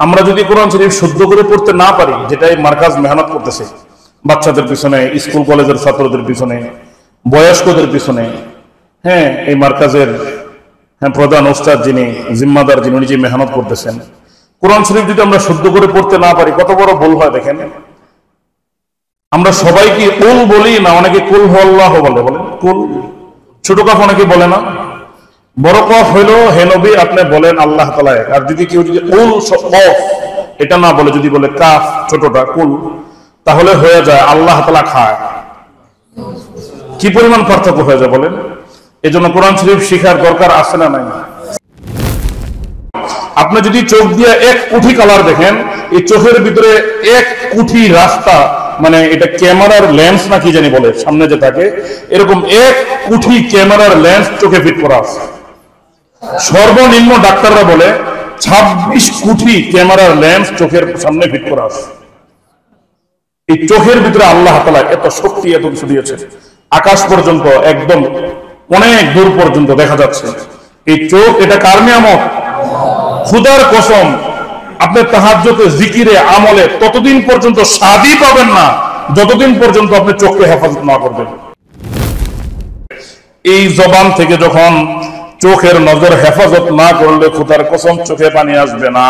আমরা যদি কোরআন শরীফ শুদ্ধ করে পড়তে না পারি, যেটাই মার্কাজ মেহনত করতেছে বাচ্চাদের পিছনে, স্কুল কলেজের ছাত্রদের পিছনে, বয়স্কদের পিছনে, হ্যাঁ, এই মার্কাজের প্রধান ওস্তাদ যিনি, জিম্মাদার যিনি, উনি যে মেহনত করতেছেন, কোরআন শরীফ যদি আমরা শুদ্ধ করে পড়তে না পারি কত বড় ভুল হয় দেখেন। আমরা সবাই কি কুল বলি না? অনেকে কুল আল্লাহ বলে, বলেন কুল। ছোট কাফ অনেকে বলে না, বড় কফ হইলো হে নবী আপনি বলেন আল্লাহ তাআলা এক। আর যদি কেউ যদি কুল কফ এটা না বলে, যদি বলে কাফ ছোটটা কুল, তাহলে হয়ে যায় আল্লাহ তাআলা খায়। কি পরিমাণ পার্থক্য হয়ে যায় বলেন। এজন্য কোরআন শরীফ শিখার দরকার আছে না নাই? আপনি যদি চোখ দিয়ে 1 কোটি কালার দেখেন, এই চোখের ভিতরে 1 কোটি রাস্তা, মানে এটা ক্যামেরার লেন্স না কি জানি বলে সামনে যে থাকে, এরকম 1 কোটি ক্যামেরার লেন্স চোখে ফিট করা আছে। সর্বনিম্ন ডাক্তাররা বলে 26 কোটি ক্যামেরার লেন্স চোখের সামনে ফিট করা আছে। এই চোখের ভিতরে আল্লাহ তাআলা এত শক্তি, এত কিছু দিয়েছে। আকাশ পর্যন্ত একদম অনেক দূর পর্যন্ত দেখা যাচ্ছে। এই চোখ, এটা কার নিয়ামত? খুদার কসম, আপনি তাহাজ্জুদে, জিকিরে, আমলে ততদিন পর্যন্ত স্বাদই পাবেন না যতদিন পর্যন্ত আপনি চোখকে হেফাজত না করবেন। এই জবান থেকে যখন চোখের নজর হেফাজত না করলে খুদার কসম চোখে পানি আসবে না,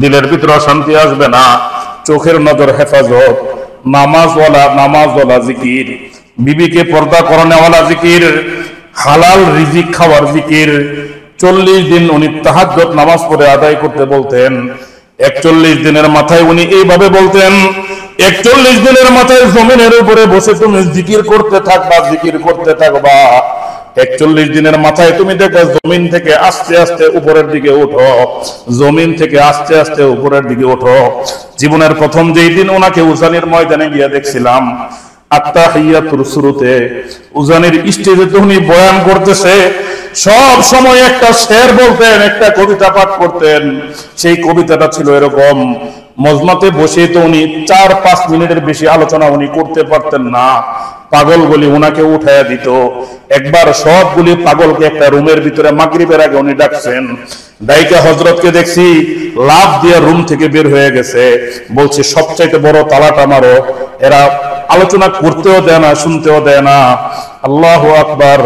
দিলের ভিতরে শান্তি আসবে না। চোখের নজর হেফাজত, নামাজওয়ালা জিকির, বিবিকে পর্দা করানোওয়ালা জিকির, হালাল রিজিক খাওয়ার জিকির। 40 দিন উনি তাহাজ্জুদ নামাজ পড়ে আদায় করতে বলতেন। 41 দিনের মাথায় উনি এইভাবে বলতেন, 41 দিনের মাথায় জমিনের উপরে বসে তুমি জিকির করতে থাকবা, জিকির করতে থাকবা। 41 দিনের মাথায় তুমি দেখো জমিন থেকে আস্তে আস্তে উপরের দিকে ওঠো, জমিন থেকে আস্তে আস্তে উপরের দিকে ওঠো। জীবনের প্রথম যেই দিন ওনাকে উজানির ময়দানে গিয়ে দেখছিলাম, আত্তাহিয়াতুর শুরুতে উজানির স্টেজে তো উনি বয়ান করতেছে, সব সময় একটা শের বলতেন, একটা কবিতা পাঠ করতেন। সেই কবিতাটা ছিল এরকম, মজমাতে বসে তো উনি 4-5 মিনিটের বেশি আলোচনা উনি করতে পারতেন না। পাগলগুলি ওনাকে উঠাইয়া দিত। একবার সবগুলি পাগলকে একটা রুমের ভিতরে মাগরিবের আগে উনি ডাকছেন। ডাইকা হযরতকে দেখছি লাফ দিয়ে রুম থেকে বের হয়ে গেছে, বলছে সবচাইতে বড় তালাটা মারো, এরা আলোচনা করতেও দেয় না, শুনতেও দেয় না। আল্লাহু আকবার।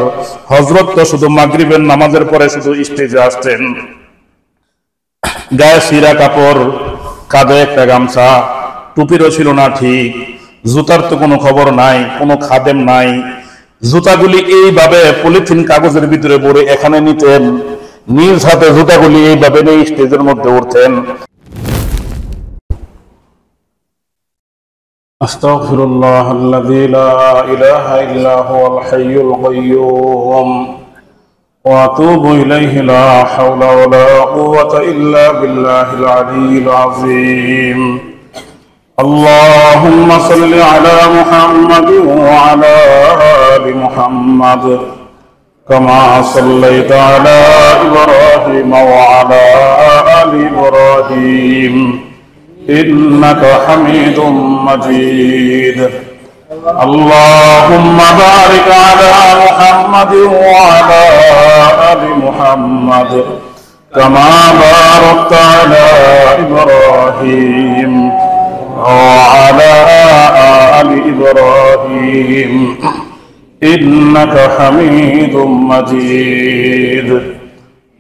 হযরত তো শুধু মাগরিবের নামাজের পরে শুধু স্টেজে আসতেন, গায়ে সিরা কাপড়, কাঁধে একটা গামছা, টুপিরও ছিল না ঠিক, জুতার তো কোনো খবর নাই, কোনো খাদেম নাই। জুতাগুলি এইভাবে পলিথিন কাগজের ভিতরে ভরে এখানে নিতেন, নিজ হাতে জুতাগুলি এইভাবে নিয়ে স্টেজের মধ্যে উঠতেন। আস্তাগফিরুল্লাহ আল্লাযী লা ইলাহা ইল্লা হুয়াল হাইয়ুল কাইয়্যুম ওয়া আতুবু ইলাইহি লা হাওলা ওয়া লা কুওয়াতা ইল্লা বিল্লাহিল আলিয়্যিল আযীম। اللهم صل على محمد وعلى آل محمد كما صليت على إبراهيم وعلى آل إبراهيم إنك حميد مجيد. اللهم بارك على محمد وعلى آل محمد كما باركت على إبراهيم وعلى آل إبراهيم إنك حميد مجيد.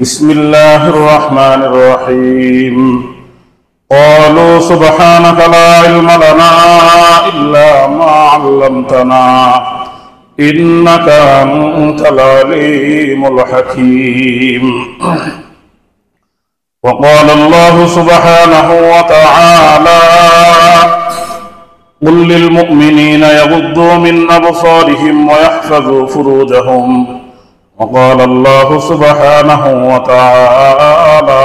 بسم الله الرحمن الرحيم. قالوا سبحانك لا علم لنا إلا ما علمتنا إنك أنت العليم الحكيم. وقال الله سبحانه وتعالى قل للمؤمنين يغضوا من أبصارهم ويحفظوا فروجهم. وقال الله سبحانه وتعالى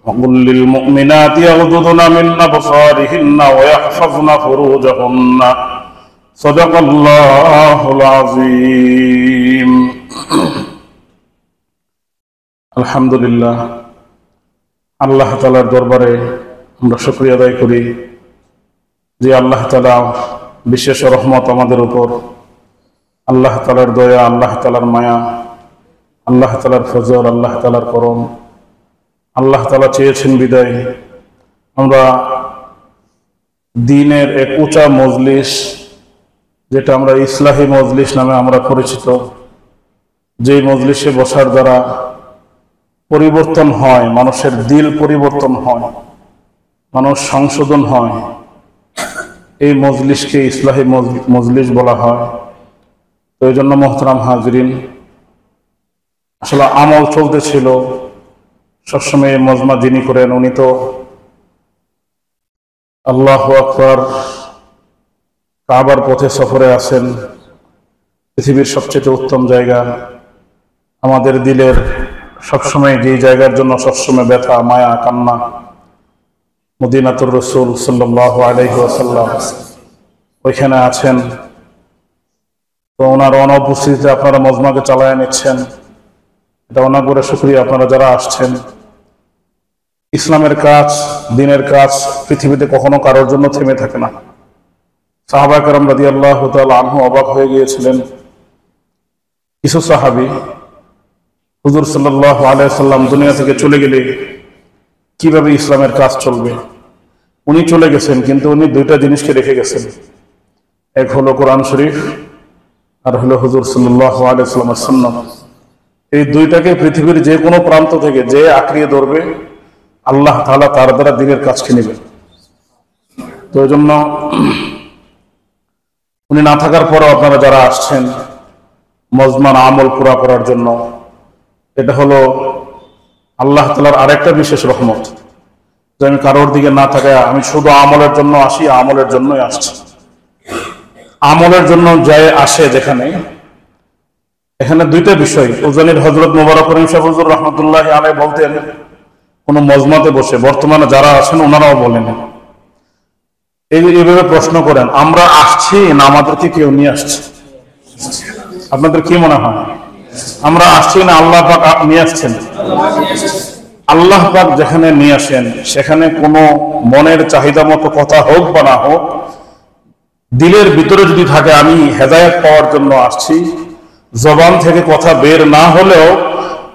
وقل للمؤمنات يغضضن من أبصارهن ويحفظن فروجهن. صدق الله العظيم. আলহামদুলিল্লাহ, আল্লাহ তাআলার দরবারে আমরা শুকরিয়া আদায় করি যে আল্লাহ তাআলা বিশেষ রহমত আমাদের উপর, আল্লাহ তাআলার দয়া, আল্লাহ তাআলার মায়া, আল্লাহ তাআলার ফজল, আল্লাহ তাআলার করম, আল্লাহ তাআলা চেয়েছেন বিদায় আমরা দ্বীনের এক উঁচা মজলিস, যেটা আমরা ইসলাহি মজলিস নামে আমরা পরিচিত, যে মজলিসে বসার দ্বারা পরিবর্তন হয়, মানুষের দিল পরিবর্তন হয়, মানুষ সংশোধন হয়, এই মজলিসকে ইসলাহি মজলিস বলা হয়। তো এই জন্য মোহতারাম হাজরিন, আসলে আমল চলতেছিল, সবসময় মজমা যিনি করেন উনি তো আল্লাহু আকবার কাবার পথে সফরে আছেন, পৃথিবীর সবচেয়ে উত্তম জায়গা, আমাদের দিলের সবসময় যেই জায়গার জন্য সবসময় ব্যথা, মায়া, কান্না, মদিনাতুর রাসূল সাল্লাল্লাহু আলাইহি ওয়াসাল্লাম ওইখানে আছেন। তো ওনার অনুপস্থিতিতে আপনারা মজমাকে চালায় নিচ্ছেন, এটা অনেক বড় শুকরিয়া। আপনারা যারা আসছেন, ইসলামের কাজ, দ্বীনের কাজ পৃথিবীতে কখনো কারোর জন্য থেমে থাকে না। সাহাবায়ে কেরাম রাদিয়াল্লাহু তাআলা আনহু অবাক হয়ে গিয়েছিলেন, কিছু সাহাবী হুজুর সাল্লাল্লাহু আলাইহি সাল্লাম দুনিয়া থেকে চলে গেলে কিভাবে ইসলামের কাজ চলবে। উনি চলে গেছেন, কিন্তু উনি দুইটা জিনিসকে রেখে গেছেন, এক হলো কোরআন শরীফ আর হলো হুজুর সাল্লাল্লাহু আলাইহি সাল্লামের সুন্নাত। এই দুইটাকে পৃথিবীর যে কোনো প্রান্ত থেকে যে আঁকড়িয়ে ধরবে, আল্লাহ তাআলা তার দ্বারা দ্বীনের কাজকে নেবেন। তো এই জন্য উনি না থাকার পরও আপনারা যারা আসছেন মজমার আমল পুরা করার জন্য, এটা হলো আল্লাহ তাআলার আরেকটা বিশেষ রহমত, যে আমি কারোর দিকে না থাকায় আমি শুধু আমলের জন্য আসি, আমলের জন্যই আসছি। আমলের জন্য যায় আসে যেখানে, এখানে দুইটা বিষয়। উজানির হযরত মুবারক করিম সাহেব হুজুর রাহমাতুল্লাহি আলাইহি বলতেন, কোন মজমাতে বসে, বর্তমানে যারা আছেন ওনারাও বলেন, এইভাবে প্রশ্ন করেন, আমরা আসছি না আমাদেরকে কেউ নিয়ে আসছে? আপনাদের কি মনে হয়, আমরা আসছি না আল্লাহ পাক নিয়ে আসছেন? আল্লাহ পাক যেখানে নিয়ে আসেন, সেখানে কোনো মনের চাহিদা মতো কথা হোক বা না হোক, দিলের ভিতরে যদি থাকে আমি হেদায়েত পাওয়ার জন্য আসছি, জবান থেকে কথা বের না হলেও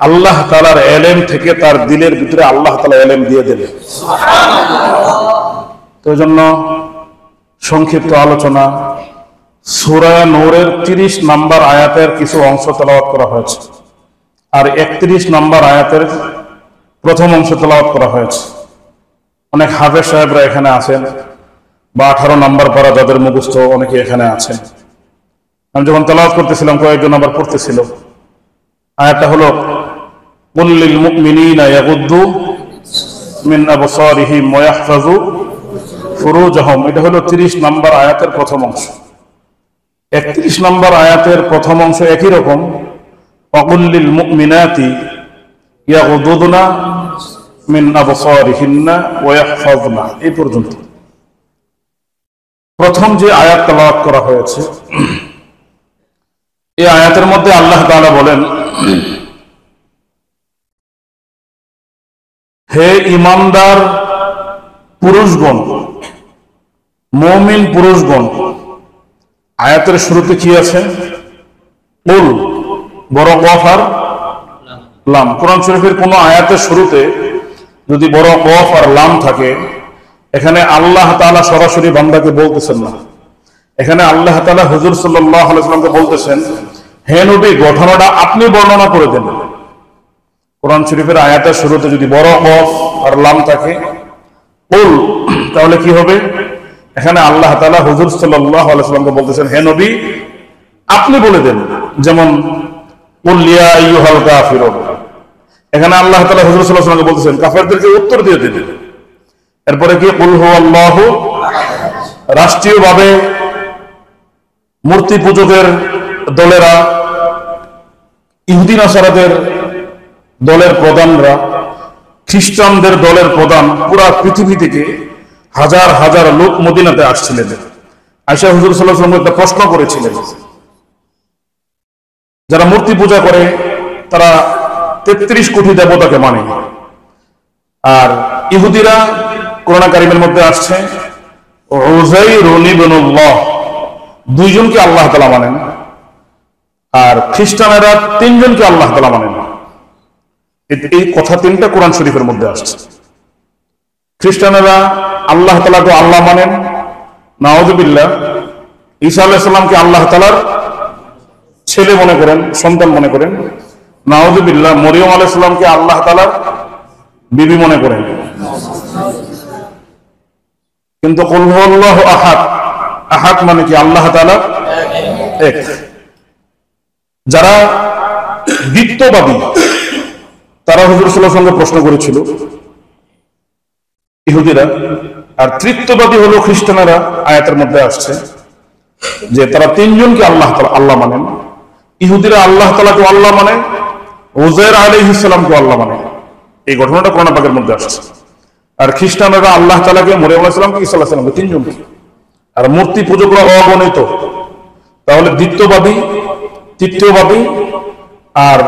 আল্লাহ তাআলার ইলম থেকে তার দিলের ভিতরে আল্লাহ তাআলা ইলম দিয়ে দেবে। তো এই জন্য সংক্ষিপ্ত আলোচনা, সূরা নূরের 30 নম্বর আয়াতের কিছু অংশ তেলাওয়াত করা হয়েছে, আর 31 নম্বর আয়াতের প্রথম অংশ তেলাওয়াত করা হয়েছে। অনেক হাফেজ সাহেবরা এখানে আছেন, বা 18 নম্বর পারা যাদের মুখস্থ, অনেকে এখানে আছেন। আমি যখন তেলাওয়াত করতেছিলাম কয়েকজন আবার পড়তেছিল। আয়াতটা হলো কুল লিল মুমিনিনা ইয়াগুদ্দু মিন আবসারিহিম ওয়া ইয়াহফাযু ফুরুজাহুম, এটা হলো 30 নম্বর আয়াতের প্রথম অংশ। 31 নম্বর আয়াতের প্রথম অংশ একই রকম, ওয়াকুল লিল মুমিনাতি ইয়াগুদ্দুনা মিন আবসারিহিন্না ওয়া ইয়াহফাযনা, এই পর্যন্ত। প্রথম যে আয়াত তেলাওয়াত করা হয়েছে, এই আয়াতের মধ্যে আল্লাহ তাআলা বলেন, হে ঈমানদার পুরুষগণ, মুমিন পুরুষগণ। আয়াতের শুরুতে কি আছে? কুল, বড় কফ আর লাম। কোরআন শরীফের কোন আয়াতের শুরুতে যদি বড় কফ আর লাম থাকে, এখানে আল্লাহ তাআলা সরাসরি বান্দাকে বলতেছেন না, এখানে আল্লাহ তাআলা হুজুর সাল্লাল্লাহু আলাইহি ওয়াসাল্লামকে বলতেছেন, হে নবী ঘটনাটা আপনি বর্ণনা করে দেন। কোরআন শরীফের আয়াতের শুরুতে যদি বড় কফ আর লাম থাকে, কুল, তাহলে কি হবে? এখানে আল্লাহ তাআলা হুজুর সাল্লাল্লাহু আলাইহি ওয়াসাল্লামকে বলতেছেন, হে নবী আপনি বলে দেন। যেমন কুল ইয়া আইয়ুহাল কাফিরুন, এখানে আল্লাহ তাআলা হুজুর সাল্লাল্লাহু আলাইহি ওয়াসাল্লামকে বলতেছেন কাফেরদেরকে উত্তর দিয়ে দিন। এরপরে কি কুল হুয়াল্লাহু, রাষ্ট্রীয়ভাবে মূর্তি পূজকের দলেরা, ইহুদি নাসারাদের দলের প্রধানরা, খ্রিস্টানদের দলের প্রধান, পুরা পৃথিবী থেকে হাজার হাজার লোক মদিনাতে আসছিলেন। আয়েশা হুজুর সাল্লাল্লাহু আলাইহি ওয়াসাল্লাম একটা প্রশ্ন করেছিলেন, যারা মূর্তি পূজা করে তারা 33 কোটি দেবতাকে মানে, আর ইহুদিরা কোরআন কারীমের মধ্যে আসছে উযাইর ইবনুল্লাহ, দুইজনকে আল্লাহ তাআলা মানেন, আর খ্রিস্টানেরা 3 জনকে আল্লাহ তাআলা মানেন। এই কথা তিনটা কোরআন শরীফের মধ্যে আসছে। খ্রিস্টানেরা আল্লাহ তাআলাকে আল্লাহ মানেন, নাউযুবিল্লাহ। ঈসা আলাইহিস সালামকে আল্লাহ তাআলার ছেলে মনে করেন, সন্তান মনে করেন, নাউযুবিল্লাহ। মরিয়ম আলাইহিস সালামকে আল্লাহ তাআলার বিবি মনে করেন। কিন্তু কুল হুয়াল্লাহু আহাদ, আহাদ মানে কি? আল্লাহ তাআলা এক। যারা দ্বিত্ববাদী তারা হুজুর সাল্লাল্লাহু আলাইহি ওয়াসাল্লামকে প্রশ্ন করেছিল, ইহুদিরা। আর তৃতীয়বাদী হলো খ্রিস্টানেরা। আয়াতের মধ্যে আসছে যে তারা তিনজনকে আল্লাহ তাআলা আল্লাহ মানেন। ইহুদিরা আল্লাহ তাআলাকে আল্লাহ মানে, উযাইর আলাইহিস সালামকে আল্লাহ মানে। এই ঘটনাটা কোরআন পাকের মধ্যে আসছে। আর খ্রিস্টানেরা আল্লাহ তাআলাকে, মরিয়ম আলাইহিস সালামকে, ঈসা আলাইহিস সালামকে, তিনজনকে। আর মূর্তি পূজকরা অগণিত। তাহলে দ্বিতীয়বাদী, তৃতীয়বাদী আর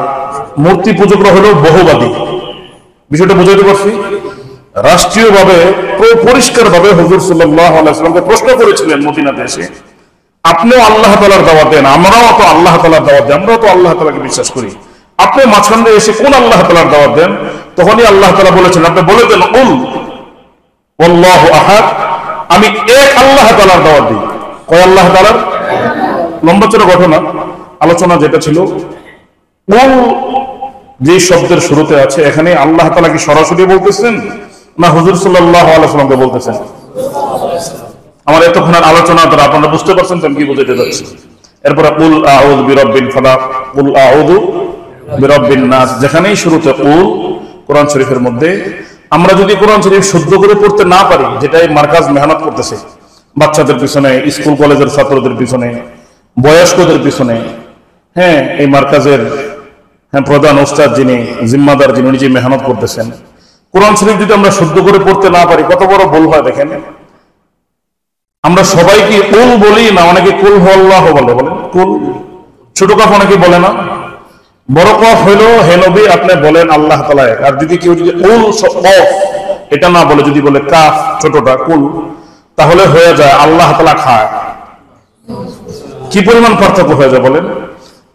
মূর্তি পূজকরা হলো বহুবাদী। বিষয়টা বুঝাইতে পারছি? রাষ্ট্রীয়ভাবে পরিষ্কারভাবে হুজুর সাল্লাল্লাহু আলাইহি ওয়াসাল্লামকে প্রশ্ন করেছিলেন মদিনাতে এসে, আপনিও আল্লাহ তাআলার দাওয়াত দেন, আমরাও তো আল্লাহ তাআলার দাওয়াত দেন, আমরাও তো আল্লাহ তাআলাকে বিশ্বাস করি, আপনি মাঝখানে এসে কোন আল্লাহ তাআলার দাওয়াত দেন? তখনই আল্লাহ তাআলা বলেছেন, আপনি বলে দেন কুল হুয়াল্লাহু আহাদ, আমি এক আল্লাহ তাআলার দাওয়াত দিই। কয় আল্লাহ তাআলার? লম্বা চড়া ঘটনা আলোচনা যেটা ছিল, কুল যে শব্দের শুরুতে আছে এখানে আল্লাহ তাআলা কি সরাসরি বলতেছেন না হুজুর সাল্লাল্লাহু আলাইহি ওয়াসাল্লামকে বলতেছেন? আমার এতক্ষণের আলোচনা দ্বারা আপনারা বুঝতে পারছেন তো আমি কি বোঝাতে যাচ্ছি। এরপরে কুল আউযু বিরাব্বিল ফালাক, কুল আউযু বিরাব্বিন নাস, যেখানেই শুরুতে কুল কোরআন শরীফের মধ্যে। আমরা যদি কোরআন শরীফ শুদ্ধ করে পড়তে না পারি, যেটাই মার্কাজ মেহনত করতেছে বাচ্চাদের পিছনে, স্কুল কলেজের ছাত্রদের পিছনে, বয়স্কদের পিছনে, হ্যাঁ, এই মার্কাজের প্রধান ওস্তাদ যিনি, জিম্মাদার যিনি, উনি যে মেহনত করতেছেন, কোরআন শরীফ যদি আমরা শুদ্ধ করে পড়তে না পারি কত বড় ভুল হয় দেখেন। আমরা সবাই কি কুল বলি না? অনেকে কুল হুয়াল্লাহু বলে, বলেন কুল। ছোট কাফ অনেকে বলে না, বড় কাফ হইলো হে নবী আপনি বলেন আল্লাহ তাআলা এক। আর যদি কেউ যদি কুল কফ এটা না বলে, যদি বলে কাফ ছোটটা কুল, তাহলে হয়ে যায় আল্লাহ তাআলা খায়। কি পরিমাণ পার্থক্য হয়ে যায় বলেন?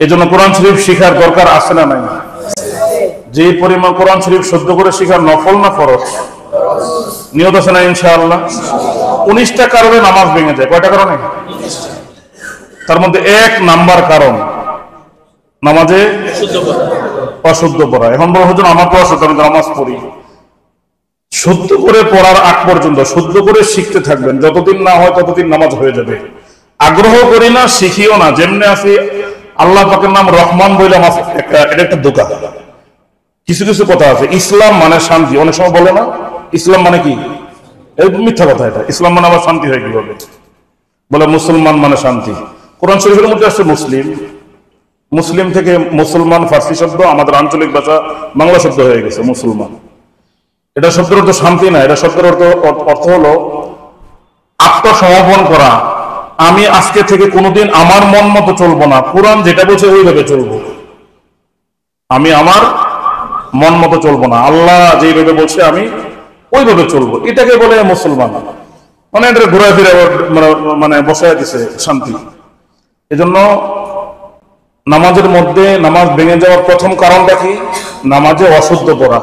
এজন্য কোরআন শরীফ শিখার দরকার আছে না নাই? যে পরিমাণ কোরআন শরীফ শুদ্ধ করে শিখার নফল না ফরজ? নিয়ত আছে না ইনশাআল্লাহ? 19টা কারণে নামাজ ভেঙে যায়। কয়টা কারণে? তার মধ্যে 1 নাম্বার কারণ নামাজে অশুদ্ধ পড়া। এখন বড় হুজুর আমার তো অশুদ্ধ, আমি নামাজ পড়ি। শুদ্ধ করে পড়ার আগ পর্যন্ত শুদ্ধ করে শিখতে থাকবেন, যতদিন না হয় ততদিন নামাজ হয়ে যাবে। আগ্রহ করি না, শিখিও না। যেমনি আছি আল্লাহ পাকের নাম রহমান বললাম, এটা একটা দোকান। কিছু কিছু কথা আছে, ইসলাম মানে শান্তি, অনেক সময় বলে না ইসলাম মানে কি? মিথ্যা কথা এটা। ইসলাম মানে আবার শান্তি হয় কিভাবে? বলে মুসলমান মানে শান্তি। কোরআন শরীফের মধ্যে আসছে মুসলিম। মুসলিম থেকে মুসলমান ফার্সি শব্দ, আমাদের আঞ্চলিক ভাষা বাংলা শব্দ হয়ে গেছে মুসলমান। এটা শব্দের অর্থ শান্তি না, এটা শব্দের অর্থ হলো আত্মসমর্পণ করা। আমি আজকে থেকে কোনোদিন আমার মন মতো চলবো না, কোরআন যেটা বলছে ওইভাবে চলবো। আমি আমার মন মতো চলবো না, আল্লাহ যেভাবে বলছে আমি ওইভাবে চলবো। এটাকে বলে মুসলমান। মানে এটা ঘুরায় ফিরে মানে বসায় দিছে শান্তি। এজন্য নামাজের মধ্যে নামাজ ভেঙে যাওয়ার প্রথম কারণটা কি? নামাজে অশুদ্ধ পড়া।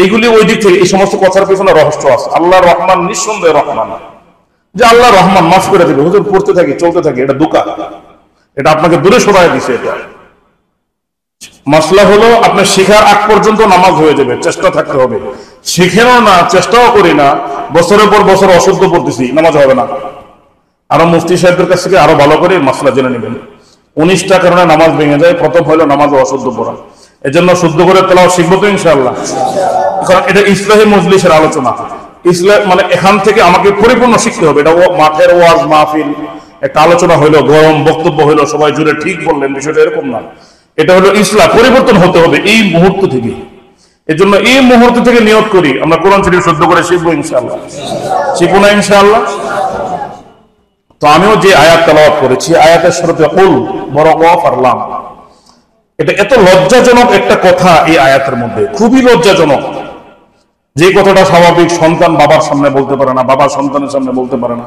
এইগুলি ওই দিক থেকে, এই সমস্ত কথার পিছনে রহস্য আছে। আল্লাহ রহমান, নিঃসন্দেহে রহমান, যে আল্লাহ রহমান মাফ করে দিবে। হুজুর পড়তে থাকি, চলতে থাকি, এটা দোকা, এটা আপনাকে দূরে সরাই দিছে। এটা মাসলা হলো আপনার শিখার আগ পর্যন্ত নামাজ হয়ে যাবে, চেষ্টা থাকতে হবে। শিখেও না, চেষ্টাও করি না, বছরের পর বছর অশুদ্ধ পড়তেছি, নামাজ হবে না। আরো মুফতি সাহেবদের কাছ থেকে আরো ভালো করে মাসলা জেনে নেবেন। 19টা কারণে নামাজ ভেঙে যায়। প্রথম হলো নামাজ অশুদ্ধ পড়া। এজন্য শুদ্ধ করে তেলাওয়াত শিখবো তো ইনশাআল্লাহ। কারণ এটা ইসলাহি মজলিসের আলোচনা। ইসলাম মানে এখান থেকে আমাকে পরিপূর্ণ শিখতে হবে। এটা মাঠের ওয়াজ মাহফিল, একটা আলোচনা হইলো, গরম বক্তব্য হইলো, সবাই জুড়ে ঠিক বললেন, বিষয়টা এরকম না। এটা হলো ইসলাম, পরিবর্তন হতে হবে এই মুহূর্ত থেকে। এজন্য এই মুহূর্ত থেকে নিয়ত করি আমরা কোরআন শরীফ শুদ্ধ করে শিখবো ইনশাআল্লাহ। শিখবো না ইনশাআল্লাহ? তো আমিও যে আয়াত তেলাওয়াত করেছি, আয়াতের শুরুতে কুল, বড় কফ আর লাম। এটা এত লজ্জাজনক একটা কথা এই আয়াতের মধ্যে, খুবই লজ্জাজনক। যে কথাটা স্বাভাবিক সন্তান বাবার সামনে বলতে পারে না, বাবা সন্তানের সামনে বলতে পারে না,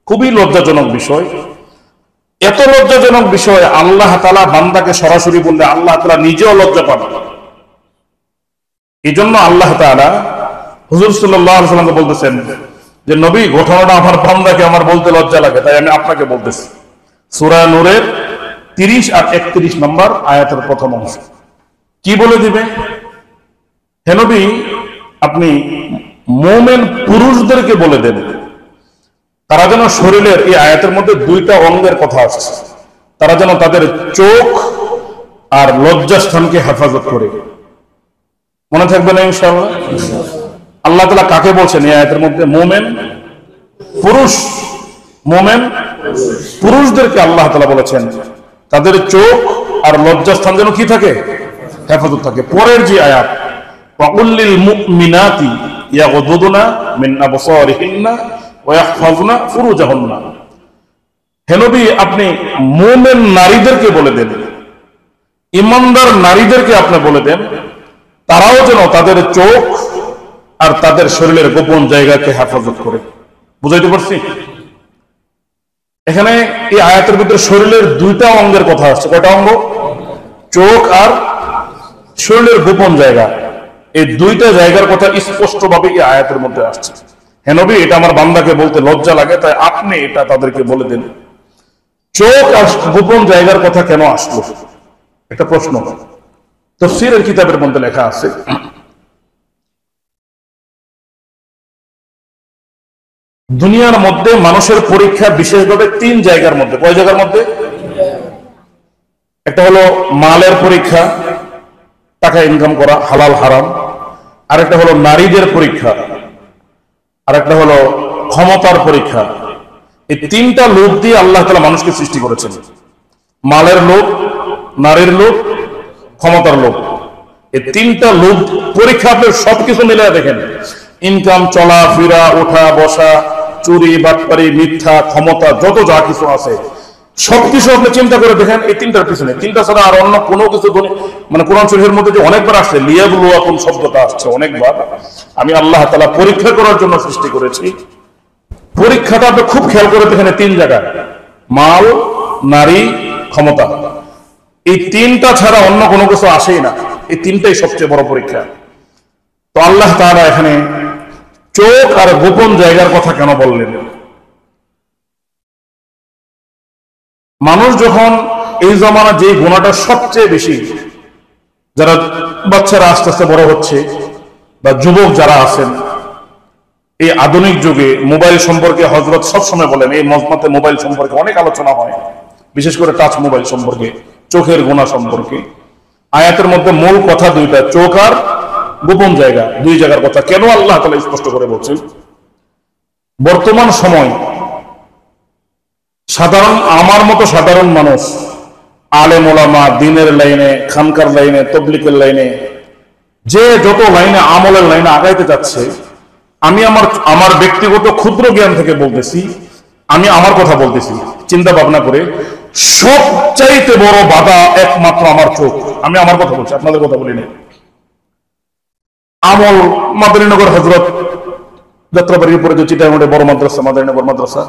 খুবই লজ্জাজনক বিষয়। এত লজ্জাজনক বিষয় আল্লাহ তাআলা বান্দাকে সরাসরি বললে আল্লাহ তাআলা নিজেও লজ্জা পান। এই জন্য আল্লাহ তাআলা হুজুর সাল্লাল্লাহু আলাইহি ওয়াসাল্লামকে বলতেছেন যে নবী, ঘটনাটা আমার বান্দাকে আমার বলতে লজ্জা লাগে, তাই আমি আপনাকে বলতেছি। সূরা নূরের 30 আর 31 নম্বর আয়াতের প্রথম অংশ কি বলে দিবে? হে নবী, আপনি মুমিন পুরুষদেরকে বলে দেন তারা যেন শরীরের, এই আয়াতের মধ্যে দুইটা অঙ্গের কথা আসছে, তারা যেন তাদের চোখ আর লজ্জাস্থানকে হেফাজত করে। মনে থাকবে না ইনশাআল্লাহ? আল্লাহ তাআলা কাকে বলছেন এই আয়াতের মধ্যে? মুমিন পুরুষ, মুমিন পুরুষদেরকে আল্লাহ তাআলা বলেছেন তাদের চোখ আর লজ্জাস্থান যেন কি থাকে? হেফাজত থাকে। পরের যে আয়াত, ওয়াকুল্লিল মুমিনাতি ইয়াগুদুনা মিন আবসারিহিন্না ওয়া ইয়াহফাজুনা ফুরুজাহুন্না, হে নবী, আপনি মুমিন নারীদেরকে বলে দেন, ঈমানদার নারীদেরকে আপনি বলে দেন তারাও যেন তাদের চোখ আর তাদের শরীরের গোপন জায়গাকে হেফাজত করে। বুঝাইতে পারছি? এখানে এই আয়াতের ভিতরে শরীরের দুইটা অঙ্গের কথা আসছে। কয়টা অঙ্গ? চোখ আর শরীরের গোপন জায়গা, এই দুইটা জায়গার কথা স্পষ্টভাবে এই আয়াতের মধ্যে আসছে। হে নবী, এটা আমার বান্দাকে বলতে লজ্জা লাগে, তাই আপনি এটা তাদেরকে বলে দেন। চোখ আর গোপন জায়গার কথা কেন আসলো? একটা প্রশ্ন। তাফসীরের কিতাবের মধ্যে লেখা আছে, দুনিয়ার মধ্যে মানুষের পরীক্ষা বিশেষভাবে তিন জায়গার মধ্যে। কয় জায়গার মধ্যে? একটা হলো মালের পরীক্ষা, টাকা ইনকাম করা, হালাল হারাম। আরেকটা হলো নারীদের পরীক্ষা, আরেকটা হলো ক্ষমতার পরীক্ষা। এই তিনটা লোভ দিয়ে আল্লাহ তাআলা মানুষকে সৃষ্টি করেছেন। মালের লোভ, নারীর লোভ, ক্ষমতার লোভ। এই তিনটা লোভ পরীক্ষা আপনি সবকিছু মিলে দেখেন, ইনকাম, চলাফেরা, ওঠা বসা, চুরি, বাটপারি, মিথ্যা, ক্ষমতা, যত যা কিছু আছে সবকিছু আপনি চিন্তা করে দেখেন, এই তিনটার পিছনে, তিনটা ছাড়া আর অন্য কোনো কিছু মানে কোরআন শরীফের মধ্যে যে অনেকবার আসছে লিয়াবলুয়াকুম শব্দটা আসছে অনেকবার। আমি আল্লাহ তাআলা পরীক্ষা করার জন্য সৃষ্টি করেছি। পরীক্ষাটা আপনি খুব খেয়াল করে দেখেন, তিন জায়গায় মাল, নারী, ক্ষমতা, এই তিনটা ছাড়া অন্য কোনো কিছু আসেই না। এই তিনটাই সবচেয়ে বড় পরীক্ষা। তো আল্লাহ তাআলা এখানে চোখ আর গোপন জায়গার কথা কেন বললেন? মানুষ যখন এই জমানা যে গুণাটা সবচেয়ে বেশি, যারা বাচ্চারা আস্তে আস্তে বড় হচ্ছে বা যুবক যারা আছেন, এই আধুনিক যুগে মোবাইল সম্পর্কে হযরত সবসময় বলেন, এই মজমাতে মোবাইল সম্পর্কে অনেক আলোচনা হয়, বিশেষ করে টাচ মোবাইল সম্পর্কে, চোখের গুনাহ সম্পর্কে। আয়াতের মধ্যে মূল কথা দুইটা, চোখ আর গোপন জায়গা, দুই জায়গার কথা কেন আল্লাহ তাআলা স্পষ্ট করে বলছেন? বর্তমান সময় সাধারণ, আমার মতো সাধারণ মানুষ, আলেম ওলামা, দ্বীনের লাইনে, খানকার লাইনে, তাবলীগের লাইনে, যে যত লাইনে, আমলের লাইনে আগাইতে যাচ্ছে, আমি আমার ব্যক্তিগত ক্ষুদ্র জ্ঞান থেকে বলতেছি, আমি আমার কথা বলতেছি চিন্তা ভাবনা করে, সবচাইতে বড় বাধা একমাত্র আমার চোখ। আমি আমার কথা বলছি, আপনাদের কথা বলি না। আমল, মাদারীনগর হযরত যাত্রাবাড়ির উপরে যে চিটাগাঙে বড় মাদ্রাসা, মাদারীনগর মাদ্রাসা,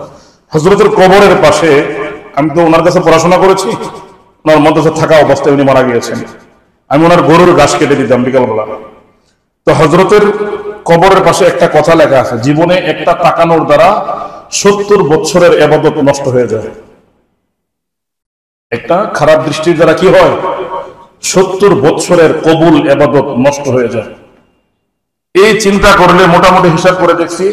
হযরতের কবরের পাশে, আমি তো ওনার কাছে পড়াশোনা করেছি, ওনার মাদ্রাসা থাকা অবস্থায় উনি মারা গিয়েছেন। আমি ওনার গরুর ঘাস কেটে দিতাম বিকালবেলা। তো হযরতের কবরের পাশে একটা কথা লেখা আছে, জীবনে একটা তাকানোর দ্বারা 70 বছরের ইবাদত নষ্ট হয়ে যায়। একটা খারাপ দৃষ্টির দ্বারা কি হয়? 70 বছরের কবুল ইবাদত নষ্ট হয়ে যায়। এই চিন্তা করলে মোটামুটি হিসাব করে দেখছি,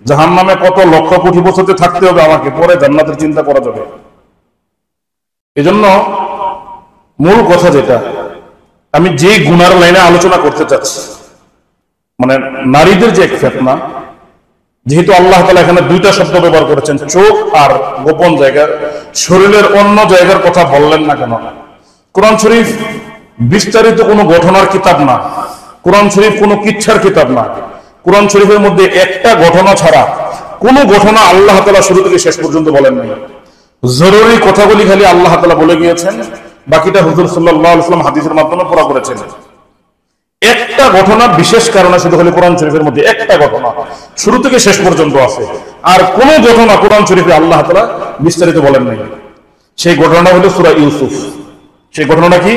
জাহান্নামে কত লক্ষ কোটি বছর থাকতে হবে আমাকে, পরে জান্নাতের চিন্তা করা যাবে। এজন্য মূল কথা যেটা, আমি যে গুনার লাইনে আলোচনা করতে চাচ্ছি, মানে নারীদের যে এক ফিতনা, যেহেতু আল্লাহ তাআলা এখানে দুইটা শব্দ ব্যবহার করেছেন, চোখ আর গোপন জায়গা, শরীরের অন্য জায়গার কথা বললেন না কেন? কোরআন শরীফ বিস্তারিত কোনো ঘটনার কিতাব না, কোরআন শরীফ কোনো কিচ্ছার কিতাব না। কোরআন শরীফের মধ্যে একটা ঘটনা ছাড়া কোনো ঘটনা আল্লাহ তাআলা শুরু থেকে শেষ পর্যন্ত বলেন নাই। জরুরি কথাগুলি খালি আল্লাহ তাআলা বলে গিয়েছেন, বাকিটা হুজুর সাল্লাল্লাহু আলাইহি ওয়াসাল্লাম হাদিসের মাধ্যমে পুরা করেছেন। একটা ঘটনা বিশেষ কারণে শুধু খালি কোরআন শরীফের মধ্যে একটা ঘটনা শুরু থেকে শেষ পর্যন্ত আছে, আর কোন ঘটনা কোরআন শরীফে আল্লাহ তাআলা বিস্তারিত বলেন নাই। সেই ঘটনা হলো সূরা ইউসুফ। সেই ঘটনাটা কি?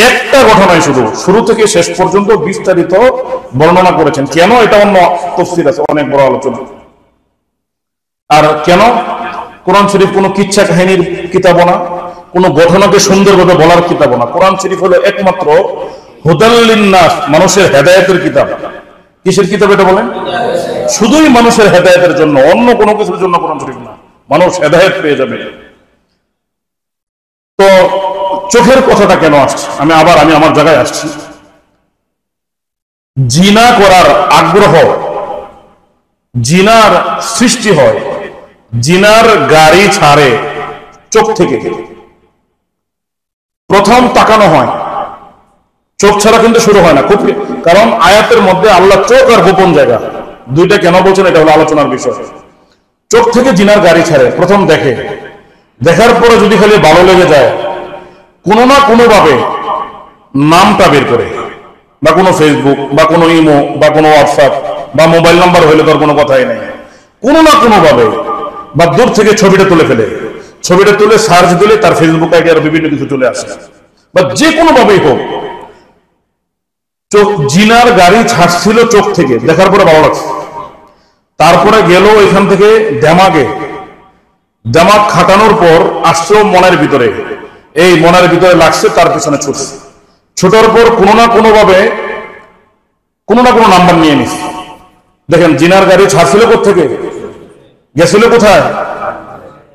একটা ঘটনায় শুধু শুরু থেকে শেষ পর্যন্ত বিস্তারিত বর্ণনা করেছেন। কেন? এটা অন্য তাফসীর আছে, অনেক বড় আলোচনা। আর কেন? কোরআন শরীফ কোনো কিচ্ছা কাহিনীর কিতাবও না, কোনো ঘটনাকে সুন্দরভাবে বলার কিতাবও না। কোরআন শরীফ হলো একমাত্র হুদাল লিন্নাস, মানুষের হেদায়েতের কিতাব। কিসের কিতাব এটা বলেন? শুধুই মানুষের হেদায়েতের জন্য, অন্য কোনো কিছুর জন্য কোরআন শরীফ না। মানুষ হেদায়েত পেয়ে যাবে। তো চোখের কথাটা কেন আসছে? আমি আমার জায়গায় আসছি। জিনা করার আগ্রহ, জিনার সৃষ্টি হয়, জিনার গাড়ি ছাড়ে চোখ থেকে। প্রথম তাকানো হয়, চোখ ছাড়া কিন্তু শুরু হয় না। কারণ আয়াতের মধ্যে আল্লাহ চোখ আর গোপন জায়গা দুইটা কেন বলছেন, এটা হলো আলোচনার বিষয়। চোখ থেকে জিনার গাড়ি ছাড়ে, প্রথম দেখে, দেখার পরে যদি খালি ভালো লেগে যায়, কোনো না কোনো ভাবে নামটা বের করে, বা কোনো ফেসবুক বা কোনো ইমো বা কোনো হোয়াটসঅ্যাপ বা মোবাইল নাম্বার হইলে তোর কোনো কথাই নেই, কোনো না কোনো ভাবে, বা দূর থেকে ছবিটা তুলে ফেলে, ছবিটা তুলে সার্চ দিলে তার ফেসবুক আইডি আর বিভিন্ন কিছু চলে আসে, বা যে কোনো ভাবেই হোক চোখ জিনার গাড়ি ছাড়ছিল চোখ থেকে, দেখার পরে ভালো লাগছে, তারপরে গেল এখান থেকে দেমাগ খাটানোর পর আসছেও মনের ভিতরে, এই মনের ভিতরে লাগছে, তার পিছনে ছুটছে, ছোটার পর কোনো না কোনো ভাবে কোনো না কোনো নাম্বার নিয়ে নিস। দেখেন জিনার গাড়ি ছাড়ছিল কোথেকে, গেছিল কোথায়?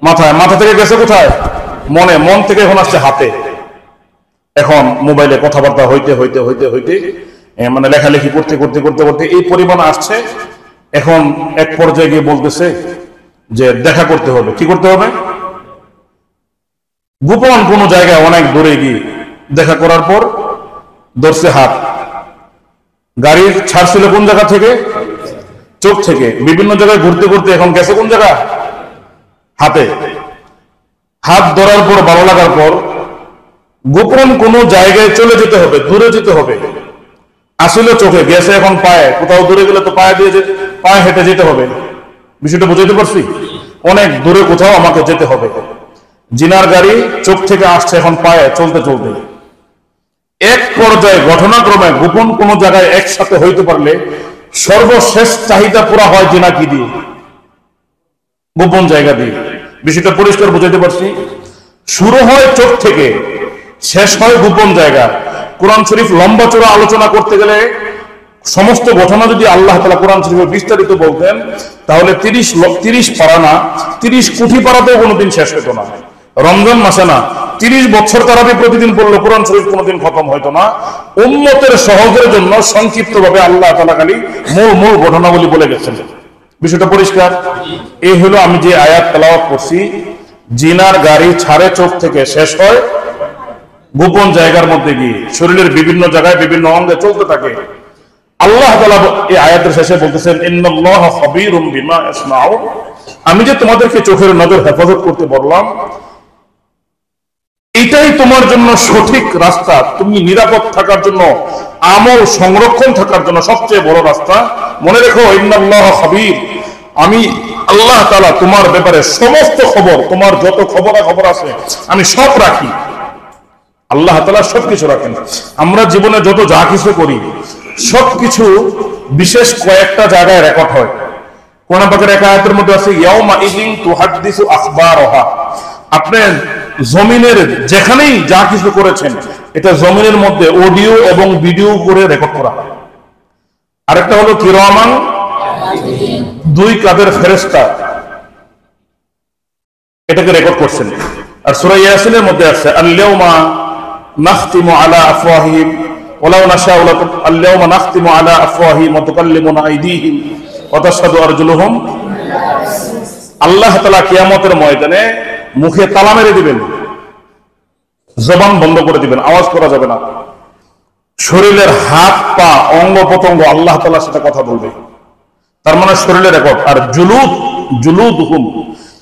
মাথায়, মাথা থেকে গেছে কোথায়? মনে, মন থেকে এখন আসছে হাতে। এখন মোবাইলে কথাবার্তা হইতে হইতে হইতে হইতে মানে লেখালেখি করতে করতে করতে করতে এই পরিমাণ আসছে। এখন এক পর্যায়ে গিয়ে বলতেছে যে দেখা করতে হবে। কি করতে হবে? গোপন কোন জায়গায় অনেক দূরে গিয়ে দেখা করার পর ধরছে হাত। গাড়ি ছাড়ছিল কোন জায়গা থেকে? চোখ থেকে। বিভিন্ন জায়গায় ঘুরতে ঘুরতে এখন গেছে কোন জায়গা? হাতে। হাত ধরার পর, ভালো লাগার পর গোপন কোন জায়গায় চলে যেতে হবে, দূরে যেতে হবে। আসলে চোখে, গেছে এখন পায়ে। কোথাও দূরে গেলে তো পায়ে হেঁটে যেতে হবে। বিষয়টা বুঝাইতে পারছি? অনেক দূরে কোথাও আমাকে যেতে হবে। জিনার গাড়ি চোখ থেকে আসছে এখন পায়ে, চলতে চলতে এক পর্যায়ে ঘটনাক্রমে গোপন কোন জায়গায় একসাথে হইতে পারলে সর্বশেষ চাহিদা পুরা হয় জিনা কি দিয়ে? গোপন জায়গা দিয়ে। বিষয়টা পরিষ্কার বুঝাইতে পারছি? শুরু হয় চোখ থেকে, শেষ হয় গোপন জায়গা। কোরআন শরীফ লম্বা চড়া আলোচনা করতে গেলে সমস্ত ঘটনা যদি আল্লাহ তাআলা কোরআন শরীফে বিস্তারিত বলতেন, তাহলে 30 পারা না, 30 কোটি পারাতেও কোনোদিন শেষ হতো না। রমজান মাসে না, 30 বছর তারাবি প্রতিদিন পড়লো কোরআন শরীফ কোনোদিন খতম হইতো না। উম্মতের সহজের জন্য সংক্ষিপ্ত ভাবে আল্লাহ তাআলা খালি মূল ঘটনাবলী বলে গেছেন। বিষয়টা পরিষ্কার? এই হলো আমি যে আয়াত তেলাওয়াত করছি, জিনার গাড়ি ছাড়ে চোখ থেকে, শেষ হয় গোপন জায়গার মধ্যে গিয়ে, শরীরের বিভিন্ন জায়গায় বিভিন্ন অঙ্গে চলতে থাকে। আল্লাহ তাআলা এই আয়াতের শেষে বলতেছেন, ইন্নাল্লাহা খাবীরুম বিমা ইয়াসনাউন। আমি যে তোমাদেরকে চোখের নজর হেফাজত করতে বললাম, এটাই তোমার জন্য সঠিক রাস্তা। তুমি নিরাপদ থাকার জন্য, আমল সংরক্ষণ থাকার জন্য সবচেয়ে বড় রাস্তা। মনে রেখো, ইন্নাল্লাহা খাবীর, আমি আল্লাহ তাআলা তোমার ব্যাপারে সমস্ত খবর, তোমার যত খবর আছে আমি সব রাখি। আল্লাহ তাআলা সবকিছু রাখেন। আমরা জীবনে যত যা কিছু করি সবকিছু বিশেষ কয়েকটা জায়গায় রেকর্ড হয়। কোরআন পাকের এক আয়াতের মধ্যে আছে, ইয়াউমা ইযিন তুহাদ্দিসু আখবারহা। আপনি জমিনের যেখানেই যা কিছু করেছেন, এটা জমিনের মধ্যে অডিও এবং ভিডিও করে রেকর্ড করা হয়। আরেকটা হলো কিরামান, 2 কাদের ফেরেশতা এটাকে রেকর্ড করছেন। আর সূরা ইয়াসিনের মধ্যে আছে, আল-ইয়াউমা নাখতিমু আলা আফওয়াহিহিম ওয়ালাউ নাশাউ আল-ইয়াউমা নাখতিমু আলা আফওয়াহিহিম ওয়া তুকাল্লিমুনা আইদিহিম ওয়া তাশহাদু আরজুলুহুম। আল্লাহ তাআলা কিয়ামতের ময়দানে মুখে তালা মেরে দিবেন, জবান বন্ধ করে দিবেন, আওয়াজ করা যাবে না। শরীরের হাত পা অঙ্গ প্রত্যঙ্গ আল্লাহ তাআলার সাথে কথা বলবে। তার মানে শরীরের রেকর্ড। আর জুলুদহুম,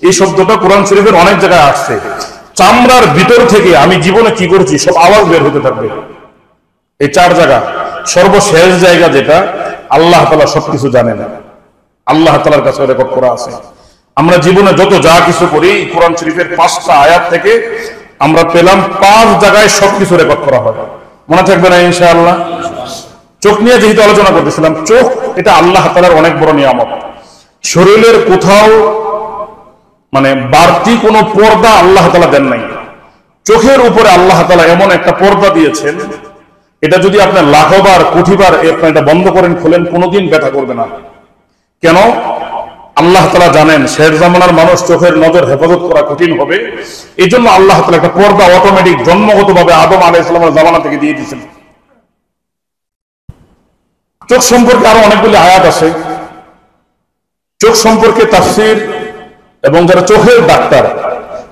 এই শব্দটা কোরআন শরীফের অনেক জায়গায় আসছে। চামড়ার ভিতর থেকে আমি জীবনে কি করেছি সব আওয়াজ বের হতে থাকবে। এই 4 জায়গা, সর্বশেষ জায়গা যেটা, আল্লাহ তাআলা সবকিছু জানেন, আল্লাহ তাআলার কাছে রেকর্ড করা আছে। আমরা জীবনে যত যা কিছু করি, কোরআন শরীফের 5টা আয়াত থেকে আমরা পেলাম 5 জায়গায় সবকিছু রেকর্ড করা হয়। মনে থাকবে না ইনশাআল্লাহ? চোখ নিয়ে যেহেতু আলোচনা করতেছিলাম, চোখ এটা আল্লাহ তাআলার অনেক বড় নিয়ামত। শরীরের কোথাও মানে বাড়তি কোনো পর্দা আল্লাহ তাআলা দেন নাই। চোখের উপরে আল্লাহ তাআলা এমন একটা পর্দা দিয়েছেন, এটা যদি আপনি লাখবার কোটিবার এটা বন্ধ করেন খোলেন, কোনোদিন ব্যথা করবে না। কেন? আল্লাহ তাআলা জানেন শেষ জামানার মানুষ চোখের নজর হেফাজত করা কঠিন হবে, এই জন্য আল্লাহ তাআলা একটা পর্দা অটোমেটিক জন্মগতভাবে আদম আলাইহিস সালামের জামানা থেকে দিয়ে দিয়েছেন। চোখ সম্পর্কে আরো অনেকগুলি আয়াত আছে। চোখ সম্পর্কে তাফসীর এবং যারা চোখের ডাক্তার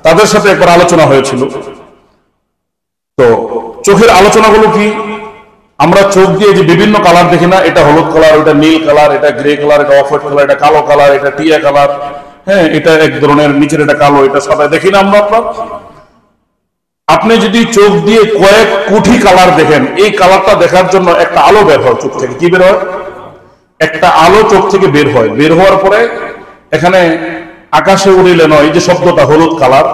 তাদের সাথে একবার আলোচনা হয়েছিল। তো চোখের আলোচনাগুলো কি? আমরা চোখ দিয়ে যে বিভিন্ন কালার দেখি না, এটা হলুদ কালার, এটা নীল কালার, এটা গ্রে কালার, এটা অফ হোয়াইট কালার, এটা কালো কালার, এটা টিয়া কালার, হ্যাঁ, এটা এক ধরনের, নিচের এটা কালো, এটা সাদা, দেখি না আমরা? আপনি যদি চোখ দিয়ে কয়েক কোটি কালার দেখেন, এই কালারটা দেখার জন্য একটা আলো বের হয় চোখ থেকে। কি বের হয়? একটা আলো চোখ থেকে বের হয়। বের হওয়ার পরে এখানে আকাশে উড়িলে নয়, এই যে শব্দটা হলুদ কালার,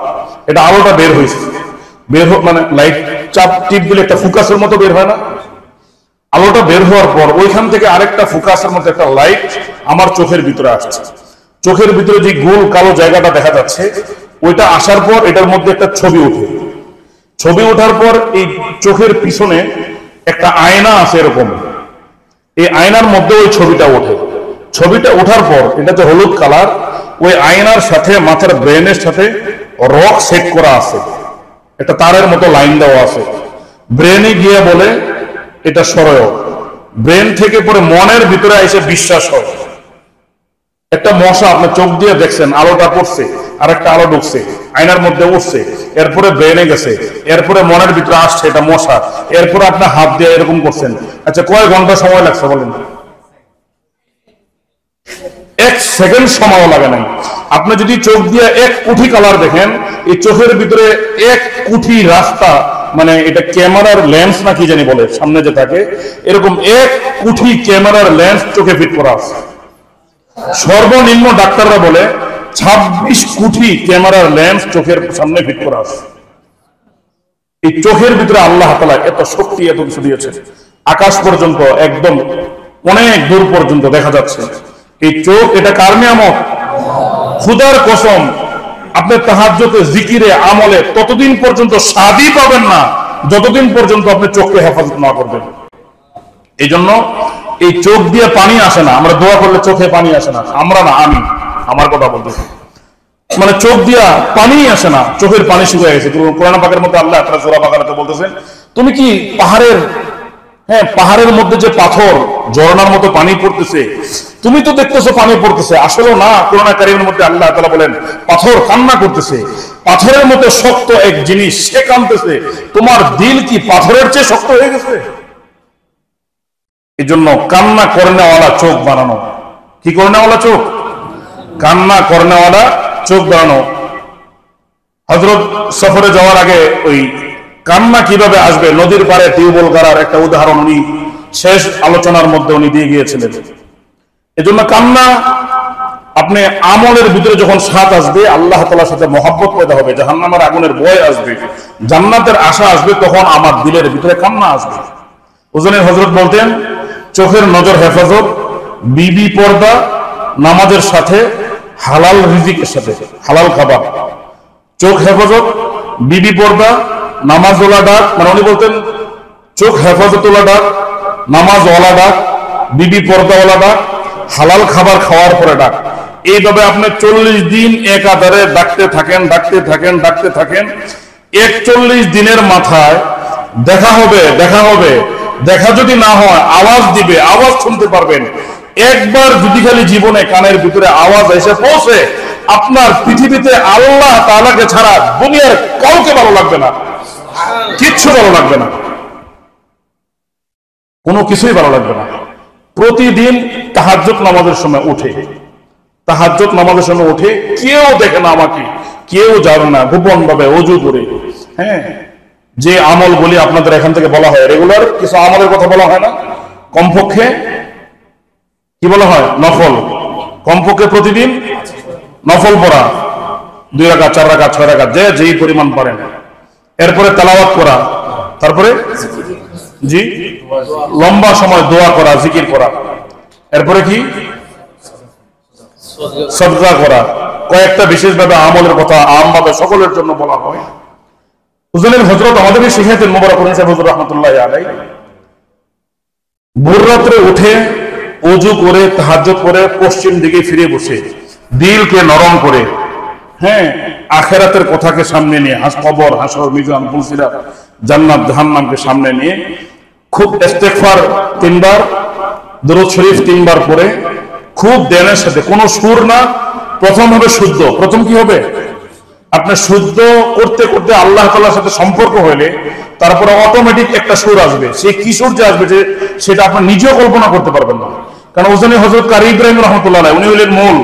এটা আলোটা বের হয়েছে। মানে লাইট চাপ টিপ দিলে একটা ফোকাসের মতো বের হয় না? আলোটা বের হওয়ার পর ওইখান থেকে আরেকটা ফোকাসের মতো একটা লাইট আমার চোখের ভিতরে আসছে। চোখের ভিতরে যে গোল কালো জায়গাটা দেখা যাচ্ছে, ওইটা আসার পর এটার মধ্যে একটা ছবি ওঠে। ছবি ওঠার পর এই চোখের পিছনে একটা আয়না আছে এরকম, এই আয়নার মধ্যে ওই ছবিটা ওঠে। ছবিটা ওঠার পর এটা যে হলুদ কালার, ওই আয়নার সাথে মাথার ব্রেনের সাথে রক সেট করা আছে, একটা তারের মতো লাইন দেওয়া আছে। ব্রেনে গিয়ে বলে এটা সরয়, ব্রেন থেকে পরে মনের ভিতরে এসে বিশ্বাস হয়। একটা মশা আপনার চোখ দিয়ে দেখছেন, আলোটা পড়ছে, আর একটা আলো ঢুকছে, আয়নার মধ্যে উঠছে, এরপরে ব্রেনে গেছে, এরপরে মনের ভিতরে আসছে এটা মশা, এরপরে আপনার হাত দিয়ে এরকম করছেন। আচ্ছা, কয় ঘন্টা সময় লাগছে বলেন? 1 সেকেন্ড সময় লাগে নাই। আপনি যদি চোখ দিয়ে 1 কোটি কালার দেখেন, এই চোখের ভিতরে 1 কোটি রাস্তা, মানে এটা ক্যামেরার লেন্স না কি জানি বলে সামনে যে থাকে, এরকম 1 কোটি ক্যামেরার লেন্স চোখে ফিট করা আছে। সর্বনিম্ন ডাক্তাররা বলে 26 কোটি ক্যামেরার লেন্স চোখের সামনে ফিট করা আছে। এই চোখের ভিতরে আল্লাহ তাআলা এত শক্তি, এত কিছু দিয়েছে। আকাশ পর্যন্ত একদম অনেক দূর পর্যন্ত দেখা যাচ্ছে। এই চোখ, এটা কার নিয়ামত? খোদার কসম, আপনি তাহাজ্জুদে, জিকিরে, আমলে ততদিন পর্যন্ত স্বাদই পাবেন না যতদিন পর্যন্ত আপনি চোখকে হেফাজত না করবেন। এই জন্য এই চোখ দিয়ে পানি আসে না। আমরা দোয়া করলে চোখে পানি আসে না, আমরা না, আমি আমার কথা বলতেছি, মানে চোখ দিয়া পানি আসে না, চোখের পানি শুকিয়ে গেছে। কোরআন পাকের মধ্যে আল্লাহ তাআলা সূরা বাকারাতে বলতেছেন, তুমি কি পাহাড়ের মধ্যে যে পাথর ঝর্ণার মতো পানি পড়তেছে, তুমি তো দেখতেছো পানি পড়তেছে, আসলে না। কোরআন কারীমের মধ্যে আল্লাহ তাআলা বলেন পাথর কান্না করতেছে, পাথরের মতো শক্ত এক জিনিস সে কাঁদতেছে, তোমার দিল কি পাথরের চেয়ে শক্ত হয়ে গেছে? এই জন্য কান্না করনেওয়ালা চোখ বানানো। কি করনেওয়ালা চোখ? কান্না করনেওয়ালা চোখ বানানো। হযরত সফরে যাওয়ার আগে ওই কান্না কিভাবে আসবে, নদীর পাড়ে টিউবওয়েল করার একটা উদাহরণ উনি শেষ আলোচনার মধ্যে উনি দিয়ে গিয়েছিলেন। এজন্য কান্না, আপনি আমলের ভিতরে যখন স্বাদ আসবে, আল্লাহ তাআলার সাথে মহব্বত পয়দা হবে, জাহান্নামের আগুনের ভয় আসবে, জান্নাতের আশা আসবে, তখন আমার দিলের ভিতরে কান্না আসবে। ওজনের হযরত বলতেন, চোখের নজর হেফাজত, বিবি পর্দা, নামাজের সাথে হালাল রিজিকের সাথে, হালাল খাবার। চোখ হেফাজত, বিবি পর্দা, নামাজওয়ালা ডাক, মানে উনি বলতেন চোখ হেফাজতওয়ালা ডাক, নামাজওয়ালা ডাক, বিবি পর্দাওয়ালা ডাক, হালাল খাবার খাওয়ার পরে ডাক। এইভাবে আপনি 40 দিন একাধারে ডাকতে থাকেন, ডাকতে থাকেন, ডাকতে থাকেন। 41 দিনের মাথায় দেখা হবে, দেখা হবে। দেখা যদি না হয়, আওয়াজ দিবে, আওয়াজ শুনতে পারবেন। একবার যদি খালি জীবনে কানের ভিতরে আওয়াজ এসে পৌঁছে, আপনার পৃথিবীতে আল্লাহ তাআলাকে ছাড়া দুনিয়ার কাউকে ভালো লাগবে না, কিচ্ছু ভালো লাগবে না, কোনো কিছুই ভালো লাগবে না। প্রতিদিন তাহাজ্জুদ নামাজের সময় উঠে, তাহাজ্জুদ নামাজের সময় উঠে, কেউ দেখে না আমাকে, কেউ জানে না, গোপন ভাবে ওযু করে, যে আমল বলি আপনাদের এখান থেকে বলা হয়, রেগুলার কিছু আমলের কথা বলা হয় না, কমপক্ষে কি বলা হয়, নফল। কমপক্ষে প্রতিদিন নফল পড়া, 2 রাকাত, 4 রাকাত, 6 রাকাত, যে যেই পরিমাণ পারেন। এরপরে তেলাওয়াত করা, তারপরে জি লম্বা সময় দোয়া করা, জিকির করা, এরপরে কি সদকা করা। কয়েকটা বিশেষভাবে আমলের কথা আমভাবে সকলের জন্য বলা হয়। হুজুরের হযরত আমাদেরকে শিখাইতেন মুবারক সাহেব হুজুর রাহমাতুল্লাহি আলাইহি, ভোর রাত্রে উঠে ওযু করে তাহাজ্জুদ করে পশ্চিম দিকে ফিরে বসে দিলকে নরম করে, হ্যাঁ, আখিরাতের কথাকে সামনে নিয়ে, কবর, হাসর, মিজান, ফুলসিরাত, জান্নাত, জাহান্নামকে সামনে নিয়ে খুব ইস্তেগফার 3 বার, দরুদ শরীফ 3 বার পড়ে খুব ধ্যানের সাথে, কোনো সুর না, প্রথম হবে শুদ্ধ। প্রথম কি হবে? আপনি শুদ্ধ করতে করতে আল্লাহ তাআলার সাথে সম্পর্ক হলে তারপরে অটোমেটিক একটা সুর আসবে। সেই কি সুর যে আসবে, যে সেটা আপনি নিজেও কল্পনা করতে পারবেন না। কারণ ওখানে হযরত কারি ইব্রাহিম রাহমাতুল্লাহ আলাইহি, উনি হলেন মূল,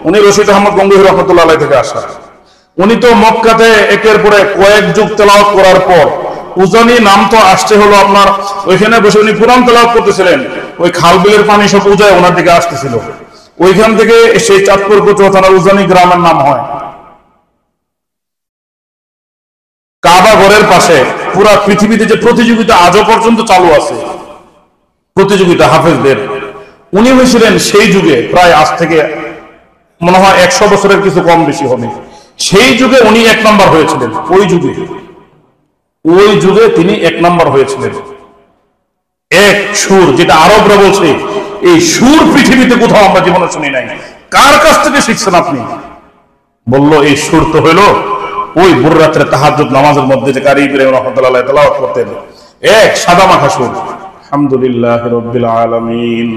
উনি রশিদ আহমদ গঙ্গোহী রাহমাতুল্লাহ আলাইহি থেকে আসা। উনি তো মক্কাতে একের পরে কয়েক যুগ তেলাওয়াত করার পর উজানি নাম তো আসছে হলো আপনার, ওইখানে বসে উনি কোরআন তেলাওয়াত করতেছিলেন, ওই খাল বিলের পানি সব উজায় ওনার দিকে আসতেছিল। ওইখান থেকে সেই চাঁদপুর কোচুয়া থানার উজানি গ্রামের নাম হয়। কাবা ঘরের পাশে পুরা পৃথিবীতে যে প্রতিযোগিতা আজও পর্যন্ত চালু আছে, প্রতিযোগিতা হাফেজদের, উনি হয়েছিলেন সেই যুগে, প্রায় আজ থেকে মনে হয় 100 বছরের কিছু কম বেশি হবে, সেই যুগে উনি 1 নাম্বার হয়েছিলেন। ওই যুগে তিনি 1 নাম্বার হয়েছিলেন। এক সুর, যেটা আরবরা বলছে, এই সুর পৃথিবীতে কোথাও আমরা জীবনে শুনি নাই। কার কাছ থেকে শিখছেন আপনি? বলল এই সুর তো হইলো ওই ভোর রাত্রে তাহাজ্জুদ নামাজের মধ্যে যে কারি ইব্রাহিম রাহমাতুল্লাহ আলাইহি তেলাওয়াত করতেন, এক সাদা মাখা সুর। আলহামদুলিল্লাহি রাব্বিল আলামিন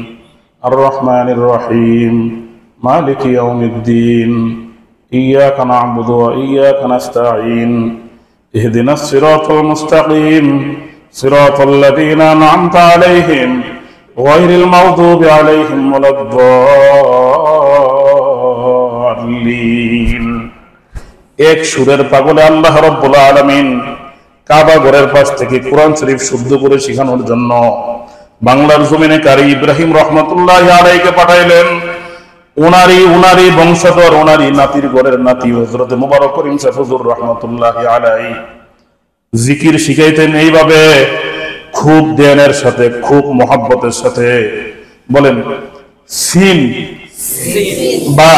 আর রহমানির রহিম মালিকি ইয়াউমিদ্দিন ইয়াকা না'বুদু ওয়া ইয়াকা নাস্তাঈন ইহদিনাস সিরাতাল মুস্তাকিম সিরাতাল লাযীনা আন'আমতা আলাইহিম গায়রিল মাগদুবি আলাইহিম ওয়ালাদ-দাল্লিন। এক সুরের পাগলে আল্লাহ রাব্বুল আলামিন কাবা ঘরের পাশ থেকে কোরআন শরীফ শুদ্ধ করে শেখানোর জন্য বাংলার জমিনে কারি ইব্রাহিম রাহমাতুল্লাহি আলাইহিকে পাঠাইলেন। উনারি বংশধর, উনারি নাতির ঘরের নাতি হযরত মুবারক করিম সাহেব হুজুর রাহমাতুল্লাহি আলাইহি জিকির শিখাইতেন এইভাবে, খুব ধ্যানের সাথে, খুব মহব্বতের সাথে। বলেন সিন বা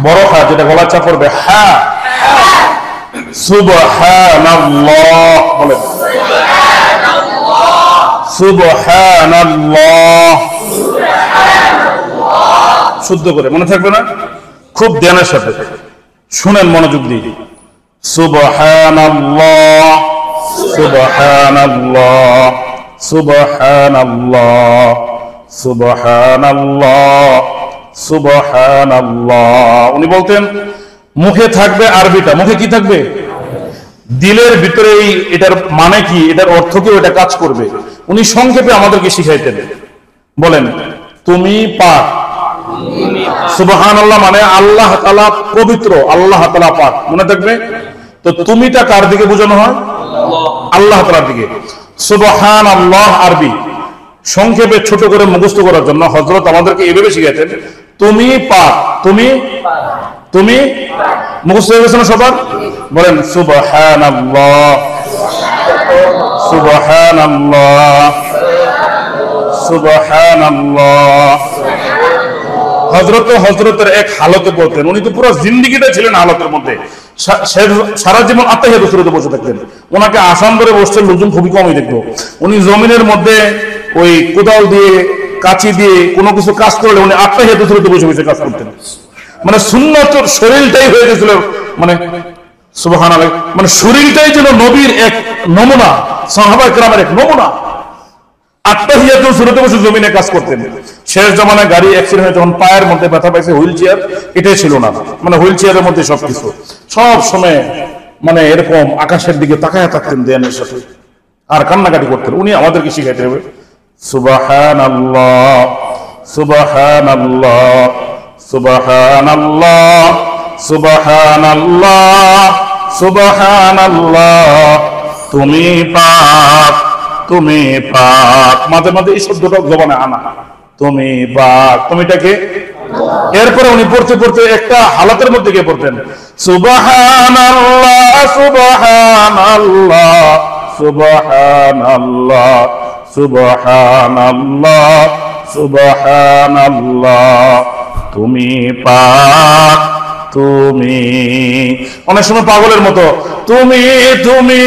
বড় হা, যেটা গলা চাপ পড়বে, হা, সুবহানাল্লাহ। বলেন সুবহানাল্লাহ, শুদ্ধ করে, মনে থাকবে না? খুব ধ্যানের সাথে শুনেন, মনোযোগ দিয়ে। সুবহানাল্লাহ সুবহানাল্লাহ সুবহানাল্লাহ সুবহানাল্লাহ সুবহানাল্লাহ। উনি বলতেন মুখে থাকবে আরবিটা, মুখে কি থাকবে? দিলের ভিতরে এটার মানে কি, এটার অর্থ কি, ওটা কাজ করবে। উনি সংক্ষেপে আমাদেরকে শিখাইতেন। বলেন তুমি পাক। সুবহানাল্লাহ মানে আল্লাহ তাআলা পবিত্র, আল্লাহ তাআলা পাক, মনে থাকবে তো। তুমিটা কার দিকে বোঝানো হয়? আল্লাহ তাআলার দিকে। সুবহানাল্লাহ আরবি সংক্ষেপে ছোট করে মুখস্থ করার জন্য হযরত আমাদেরকে এভাবে শিখাতেন, তুমি পাক, তুমি মুখস্থ হয়ে গেছে না সবার? বলেন সুবহানাল্লাহ সুবহানাল্লাহ সুবহানাল্লাহ। হযরতের এক হালতে বলতেন, উনি তো পুরো জিন্দেগিটা ছিলেন হালতের মধ্যে, সারা জীবন আত্তাহিয়াতুস সুরাতে বসে থাকতেন। ওনাকে আসাম ধরে বসতে লোকজন খুবই কমই দেখতো। উনি জমিনের মধ্যে ওই কোদাল দিয়ে, কাঁচি দিয়ে কোনো কিছু কাজ করলে উনি আত্তাহিয়াতুস সুরাতে বসে বসে কাজ করতেন। মানে সুন্নাত শরীরটাই হয়ে গেছিল, মানে সুবহানাল্লাহ, মানে শরীরটাই ছিল নবীর এক নমুনা, সাহাবায়ে কেরামের এক নমুনা। আত্তাহিয়াতুস সুরাতে বসে জমিনে কাজ করতেন। শেষ জামানায় গাড়ি অ্যাক্সিডেন্ট হয়ে যখন পায়ের মধ্যে ব্যথা পাইছে, হুইল চেয়ার, এটাই ছিল না, মানে হুইল চেয়ারের মধ্যে সবকিছু, সব সময় মানে এরকম আকাশের দিকে তাকায় থাকতেন ধ্যানের সাথে, আর কান্নাকাটি করতেন। উনি আমাদেরকে শিখাইতে হবে সুবহানাল্লাহ সুবহানাল্লাহ সুবহানাল্লাহ সুবহানাল্লাহ সুবহানাল্লাহ। তুমি পাক, তুমি পাক, মাঝে মাঝে এই শব্দটা জবানে আনা, তুমি পাক। তুমিটাকে এরপরে উনি পড়তে পড়তে একটা হালাতের মধ্যে গিয়ে পড়তেন সুবহানাল্লাহ সুবহানাল্লাহ সুবহানাল্লাহ সুবহানাল্লাহ সুবহানাল্লাহ তুমি পাক তুমি, অনেক সময় পাগলের মতো তুমি তুমি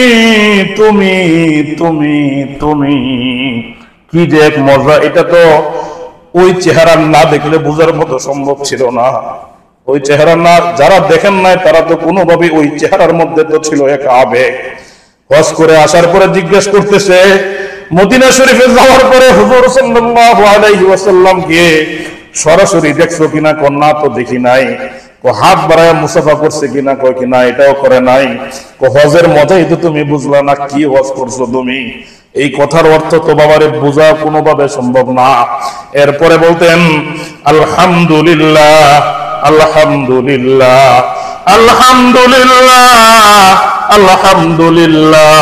তুমি তুমি তুমি, কি যে এক মজা। এটা তো ওই চেহারা না দেখলে বোঝার মতো সম্ভব ছিল না। ওই চেহারা না যারা দেখেন নাই তারা তো কোনোভাবে ওই চেহারার মধ্যে তো ছিল এক আবেগ। হজ করে আসার পরে জিজ্ঞেস করতেছে মদিনা শরীফে যাওয়ার পরে হুজুর সাল্লাল্লাহু আলাইহি ওয়াসাল্লাম কে সরাসরি দেখছো কিনা? কন্যা তো দেখি নাই। হাত বাড়ায় মুসাফা করছে কিনা? কয় কিনা এটাও করে নাই। হজের মজাই তো তুমি বুঝলা না, কি হজ করছো তুমি? এই কথার অর্থ তো বাবারে বোঝা কোনোভাবে সম্ভব না। এরপরে বলতেন আলহামদুলিল্লাহ আলহামদুলিল্লাহ আলহামদুলিল্লাহ আলহামদুলিল্লাহ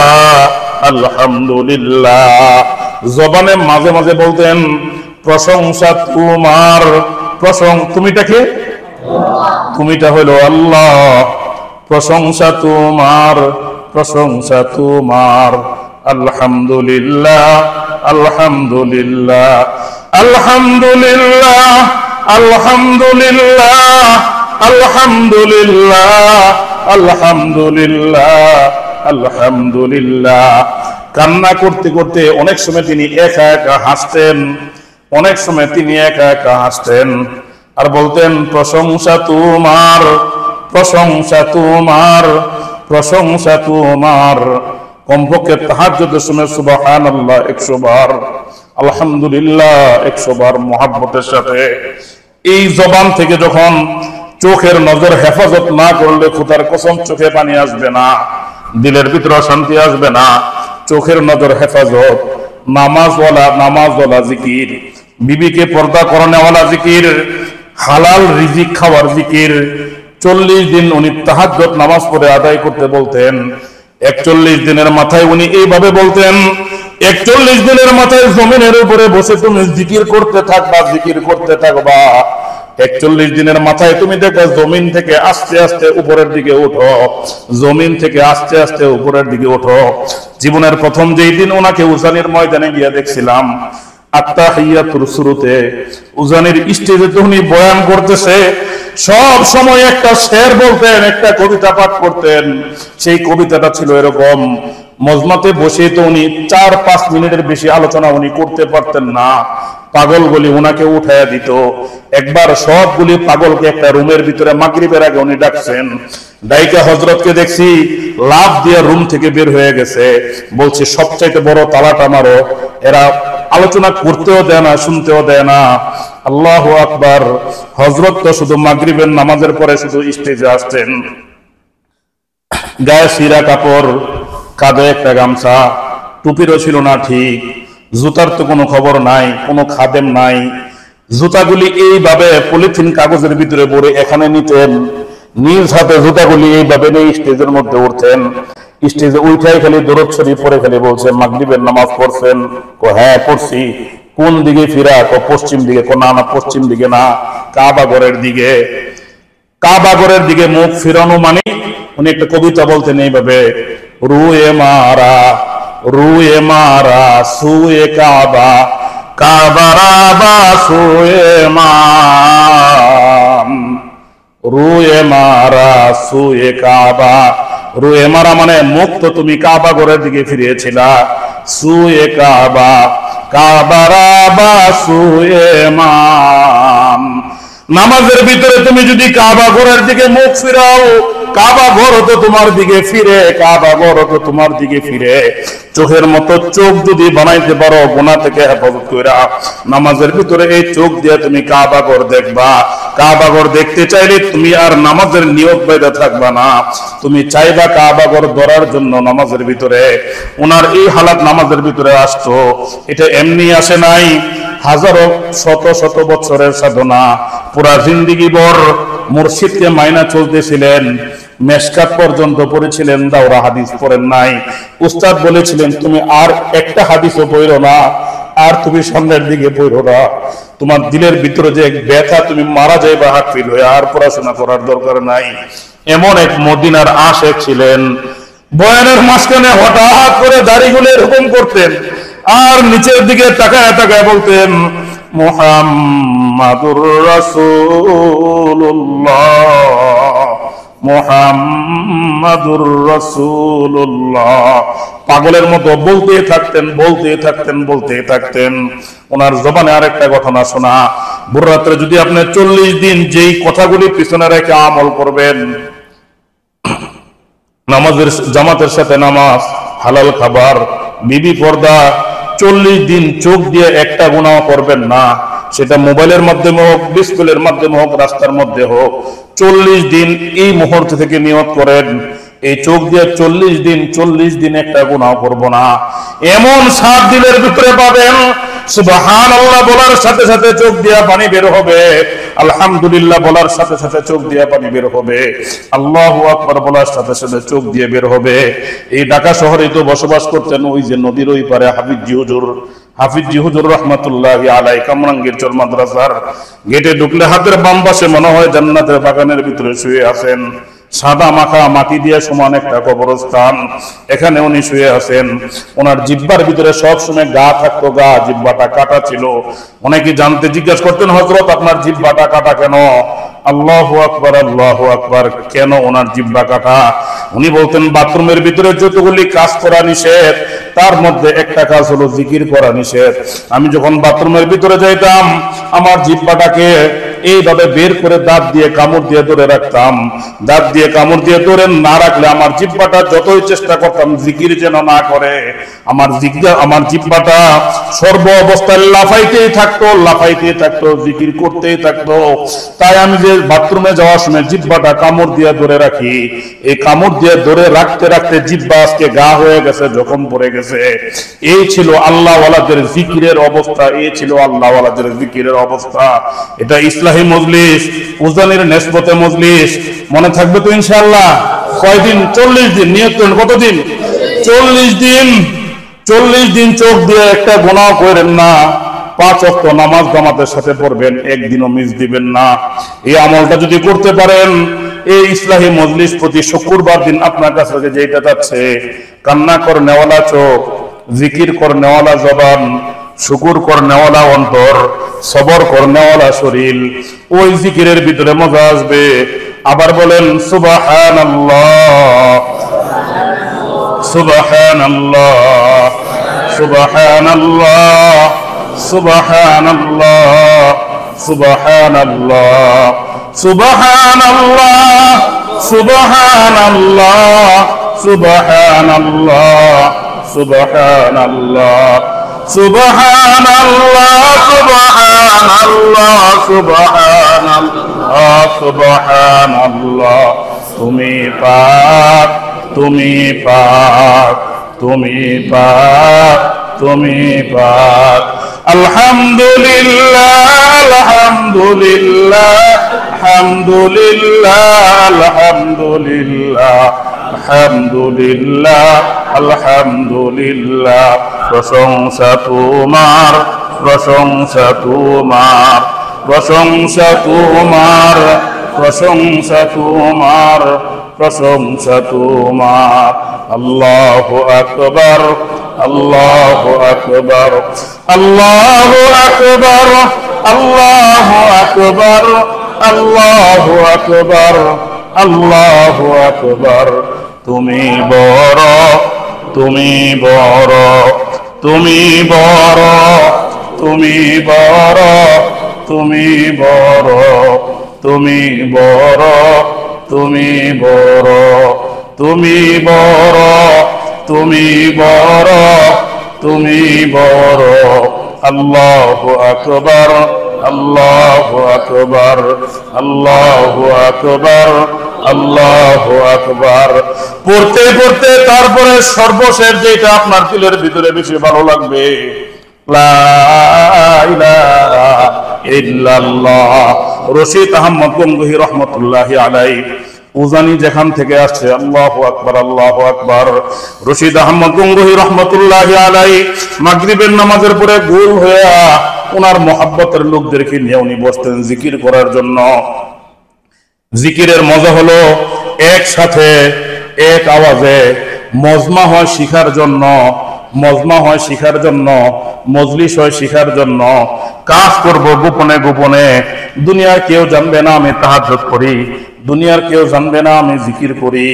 আলহামদুলিল্লাহ। জবানে মাঝে মাঝে বলতেন প্রশংসা তোমার, তুমিটাকে তুমিটা হলো আল্লাহ, প্রশংসা তোমার, প্রশংসা তোমার। আলহামদুলিল্লাহ আলহামদুলিল্লাহ আলহামদুলিল্লাহ আলহামদুলিল্লাহ আলহামদুলিল্লাহ আলহামদুলিল্লাহ আলহামদুলিল্লাহ। কান্না করতে করতে অনেক সময় তিনি একা একা হাসতেন, অনেক সময় তিনি একা একা হাসতেন আর বলতেন প্রশংসা তোমার, প্রশংসা তোমার, প্রশংসা তোমার। কমপক্ষে তাহাজ্জুদের সময় সুবহানাল্লাহ 100 বার, আলহামদুলিল্লাহ 100 বার মুহাব্বতের সাথে। এই জবান থেকে যখন চোখের নজর হেফাজত না করলে খোদার কসম চোখে পানি আসবে না, দিলের ভিতরে শান্তি আসবে না। চোখের নজর হেফাজত, নামাজওয়ালা জিকির, বিবিকে পর্দা করানোওয়ালা জিকির, হালাল রিজিক খাওয়ার জিকির। 40 দিন উনি তাহাজ্জুদ নামাজ পড়ে আদায় করতে বলতেন। 41 দিনের মাথায় উনি এইভাবে বলতেন, 41 দিনের মাথায় জমিনের উপরে বসে তুমি জিকির করতে থাকবা, জিকির করতে থাকবা। 41 দিনের মাথায় তুমি দেখো জমিন থেকে আস্তে আস্তে উপরের দিকে ওঠো, জমিন থেকে আস্তে আস্তে উপরের দিকে ওঠো। জীবনের প্রথম যেই দিন ওনাকে উজানির ময়দানে গিয়ে দেখছিলাম, আত্তাহিয়াতুর শুরুতে উজানির স্টেজে তো উনি বয়ান করতেছে, সব সময় একটা শের বলতেন, একটা কবিতা পাঠ করতেন। সেই কবিতাটা ছিল এরকম, মজমাতে বসে তো উনি 4-5 মিনিটের বেশি আলোচনা উনি করতে পারতেন না। পাগলগুলি ওনাকে উঠাইয়া দিত। একবার সবগুলি পাগলকে একটা রুমের ভিতরে মাগরিবের আগে উনি ডাকছেন। ডাইকা হযরতকে দেখছি লাফ দিয়ে রুম থেকে বের হয়ে গেছে, বলছে সবচাইতে বড় তালাটা মারো, এরা আলোচনা করতেও দেয় না, শুনতেও দেয় না। আল্লাহু আকবার। হযরত তো শুধু মাগরিবের নামাজের পরে শুধু স্টেজে আসতেন, গায়ে সিরা কাপড়, কাঁধে একটা গামছা, টুপিরও ছিল না ঠিক, জুতার তো কোনো খবর নাই, কোনো খাদেম নাই। জুতাগুলি এইভাবে পলিথিন কাগজের ভিতরে ভরে এখানে নিতেন, নিজ হাতে জুতাগুলি এইভাবে নিয়ে স্টেজের মধ্যে উঠতেন। স্টেজে উঠাই খালি দরুদ শরীফ পড়ে খালি বলছে মাগরিবের নামাজ পড়ছেন? হ্যাঁ পড়ছি। কোন দিকে ফিরা? পশ্চিম দিকে। না না, পশ্চিম দিকে না, কাবা ঘরের দিকে। কাবা ঘরের দিকে মুখ ফিরানো মানে উনি একটা কবিতা বলতেন এইভাবে, রুয়ে মারা, রুয়ে মারা সুয়ে কাবা, কাবারাবা সুয়ে মান, রুয়ে মারা সুয়ে কাবা। রুয়ে মারা মানে মুখ তো তুমি কাবা ঘরের দিকে ফিরিয়েছিলা, সুয়ে কাবা, কাবারাবা সুয়ে মান। নামাজের ভিতরে তুমি যদি কাবা ঘরের দিকে মুখ ফিরাও, কাবা ঘর তো তোমার দিকে ফিরে, কাবা ঘর তো তোমার দিকে ফিরে। চোখের মতো চোখ যদি বানাইতে পারো গুনাহ থেকে হেফাজত কইরা, নামাজের ভিতরে এই চোখ দিয়ে তুমি কাবা ঘর দেখবা। কাবা ঘর দেখতে চাইলে তুমি আর নামাজের নিয়ত বাইরে থাকবা না, তুমি চাইবা কাবা ঘর ধরার জন্য নামাজের ভিতরে। ওনার এই হালাত নামাজের ভিতরে আসতো, এটা এমনি আসে নাই, হাজারো শত শত বছরের সাধনা। পুরা জিন্দিগি ভর মুর্শিদকে মাইনা চলতেছিলেন, মেশকাত পর্যন্ত পড়েছিলেন, দাওরা হাদিস পড়েন নাই। উস্তাদ বলেছিলেন তুমি আর একটা হাদিসও পড়ো না, আর তুমি সামনের দিকে পড়ো না। তোমার দিলের ভিতরে যে এক ব্যথা, তুমি মারা যাইবা হাত ফিল হয়ে, আর পড়াশোনা করার দরকার নাই। এমন এক মদিনার আশেক ছিলেন, বয়ানের মাঝখানে হঠাৎ করে দাড়িগুলো এরকম করতেন, আর নিচের দিকে তাকায় তাকায় বলতেন, মুহাম্মাদুর রাসূলুল্লাহ, মুহাম্মাদুর রাসূলুল্লাহ। পাগলের মতো বলতে থাকতেন, বলতে থাকতেন, বলতে থাকতেন। ওনার জবানে আরেকটা ঘটনা শোনা, ভোর রাত্রে যদি আপনি 40 দিন যেই কথাগুলি পিছনে রেখে আমল করবেন, নামাজের জামাতের সাথে নামাজ, হালাল খাবার, বিবি পর্দা, 40 দিন চোখ দিয়ে একটা গুনাহ করবেন না। সেটা মোবাইলের মাধ্যমে হোক, ডিসপ্লের মাধ্যমে হোক, রাস্তার মধ্যে হোক, 40 দিন এই মুহূর্ত থেকে নিয়ত করেন, এই চোখ দিয়ে 40 দিন একটা গুনাহ করব না। এমন 7 দিনের ভিতরে পাবেন, সুবহানাল্লাহ বলার সাথে সাথে চোখ দিয়ে পানি বের হবে, আলহামদুলিল্লাহ বলার সাথে সাথে চোখ দিয়ে পানি বের হবে, আল্লাহু আকবার বলার সাথে সাথে চোখ দিয়ে বের হবে। এই ঢাকা শহরে তো বসবাস করতেন ওই যে নদীর ওই পারে হাফিজি হুজুর রহমাতুল্লাহি আলাইহি, কামরাঙ্গীর চর মাদ্রাসার গেটে ঢুকলে হাতের বাম পাশে মনে হয় জান্নাতের বাগানের ভিতরে শুয়ে আছেন। সাদা মাখা মাটি দিয়ে সমান একটা কবরস্থান, এখানে উনি শুয়ে আছেন। ওনার জিহ্বার ভিতরে সব সময় গা থাকতো, গা, জিহ্বাটা কাটা ছিল। অনেকে জানতে জিজ্ঞেস করতেন, হযরত আপনার জিহ্বাটা কাটা কেন? আল্লাহু আকবার, আল্লাহু আকবার। কেন ওনার জিহ্বা কাটা? উনি বলতেন, বাথরুমের ভিতরে যতগুলি কাজ করা নিষেধ, তার মধ্যে একটা কাজ হলো জিকির করা নিষেধ। আমি যখন বাথরুমের ভিতরে যাইতাম, আমার জিহ্বাটাকে এইভাবে বের করে দাঁত দিয়ে কামড় দিয়ে ধরে রাখতাম। দাঁত দিয়ে কামড় দিয়ে ধরে না রাখলে আমার জিহ্বাটা যতই চেষ্টা করতাম জিকির যেন না করে, আমার জিহ্বাটা সর্ব অবস্থায় লাফাইতেই থাকতো, জিকির করতেই থাকতো। তাই আমি যে বাথরুমে যাওয়ার সময় জিহ্বাটা কামড় দিয়ে ধরে রাখি, এই কামড় দিয়ে ধরে রাখতে রাখতে জিহ্বা আজকে গা হয়ে গেছে, জখম পড়ে গেছে। এই ছিল আল্লাহওয়ালাদের জিকিরের অবস্থা, এই ছিল আল্লাহওয়ালাদের জিকিরের অবস্থা। এটা ইসলাহী মজলিস, উজানির নেসবতে মজলিস। মনে থাকবে তো ইনশাআল্লাহ? কয়দিন? 40 দিন। নিয়ত করেন কতদিন? 40 দিন। 40 দিন চোখ দিয়ে একটা গুনাহ করেন না। 5 ওয়াক্ত নামাজ জামাতের সাথে পড়বেন, একদিনও মিস দিবেন না। এই আমলটা যদি করতে পারেন, এই ইসলাহী মজলিস প্রতি শুক্রবার দিন আপনার কাছে যেটা যাচ্ছে, কান্না করনেওয়ালা চোখ, জিকির করনেওয়ালা জবান, শুকুর করনেওয়ালা অন্তর, সবর করনেওয়ালা শরীর, ওই জিকিরের ভিতরে মজা আসবে। আবার বলেন সুবহানাল্লাহ, সুবহানাল্লাহ, সুবহানাল্লাহ, সুবহানাল্লাহ, সুবহানাল্লাহ, সুবহানাল্লাহ, সুবহানাল্লাহ, সুবহানাল্লাহ, সুবহানাল্লাহ, সুবহানাল্লাহ, সুবহানাল্লাহ, সুবহানাল্লাহ, সুবহানাল্লাহ। তুমি পাক, তুমি পাক, তুমি পাক, তুমি পাক। আলহামদুলিল্লাহ, আলহামদুলিল্লাহ, আলহামদুলিল্লাহ, আলহামদুলিল্লাহ, আলহামদুলিল্লাহ, আলহামদুলিল্লাহ। প্রশংসা তোমার, প্রশংসা তোমার, প্রশংসা তোমার, প্রশংসা তোমার, প্রশংসা তোমার। আল্লাহু আকবার, আল্লাহু আকবার, আল্লাহু আকবার, আল্লাহু আকবার, আল্লাহু আকবার, আল্লাহু আকবার। তুমি বড়, তুমি বড়, তুমি বড়, তুমি বড়, তুমি বড়, তুমি বড়, তুমি বড়, তুমি বড়, তুমি বড়, তুমি বড়। আল্লাহু আকবার, আল্লাহু আকবার, আল্লাহু আকবার, আল্লাহু আকবার। পড়তে পড়তে তারপরে সর্বশেষ যেটা আপনার দিলের ভিতরে বেশি ভালো লাগবে, লা ইলাহা ইল্লাল্লাহ। রশিদ আহমদ গঙ্গোহী রহমতুল্লাহি আলাইহি উজানি যেখান থেকে আসছে, আল্লাহু আকবার আল্লাহু আকবার। রশিদ আহমদ গঙ্গোহী রহমতুল্লাহি আলাইহি মাগরিবের নামাজের পরে গোল হয়ে ওনার মহাব্বতের লোকদেরকে নিয়ে উনি বসতেন জিকির করার জন্য। জিকিরের মজা হলো একসাথে এক আওয়াজে মজমা হয় শিখার জন্য, মজমা হয় শিখার জন্য, মজলিস হয় শিখার জন্য। কাজ করব গোপনে গোপনে, দুনিয়ার কেউ জানবে না আমি তাহাজ্জুদ করি, দুনিয়ার কেউ জানবে না আমি জিকির করি।